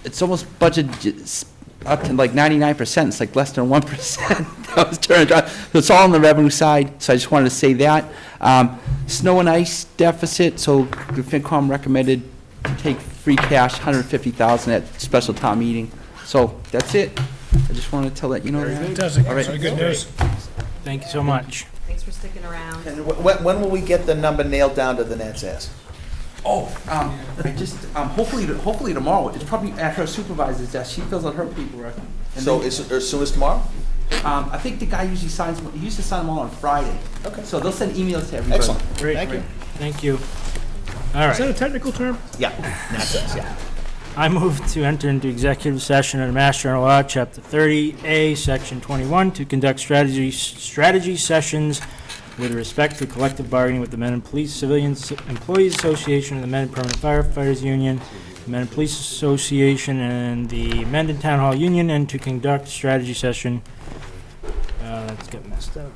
it's almost budgeted up to like 99%, it's like less than 1%. That was turned around. So it's all on the revenue side, so I just wanted to say that. Snow and ice deficit, so the FinCom recommended to take free cash, $150,000 at special town meeting. So that's it. I just wanted to let you know that. Fantastic. All right. So good news. Thank you so much. Thanks for sticking around. And when will we get the number nailed down to the net's ass? Oh, I just, hopefully tomorrow. It's probably at her supervisor's desk. She fills out her paperwork. And So then- as soon as tomorrow? I think the guy usually signs, he used to sign them all on Friday. Okay. So they'll send emails to everybody. Excellent. Great. Thank you. Thank you. All Is that right. a technical term? Yeah, net's ass, yeah. I move to enter into executive session under Mass General Law, Chapter 30A, Section 21, to conduct strategy sessions with respect to collective bargaining with the Mendon Police Civilians Employees Association and the Mendon Permanent Firefighters Union, the Mendon Police Association, and the Mendon Town Hall Union, and to conduct strategy session. Let's get messed up.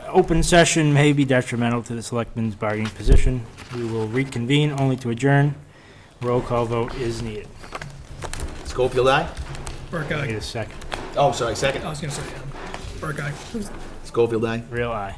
Open session may be detrimental to the Selectmen's bargaining position. We will reconvene only to adjourn. Roll call vote is needed. Schofield, aye? Burke Need eye. a second. Oh, sorry, second. I was gonna say, Burke eye. Schofield, aye? Real aye.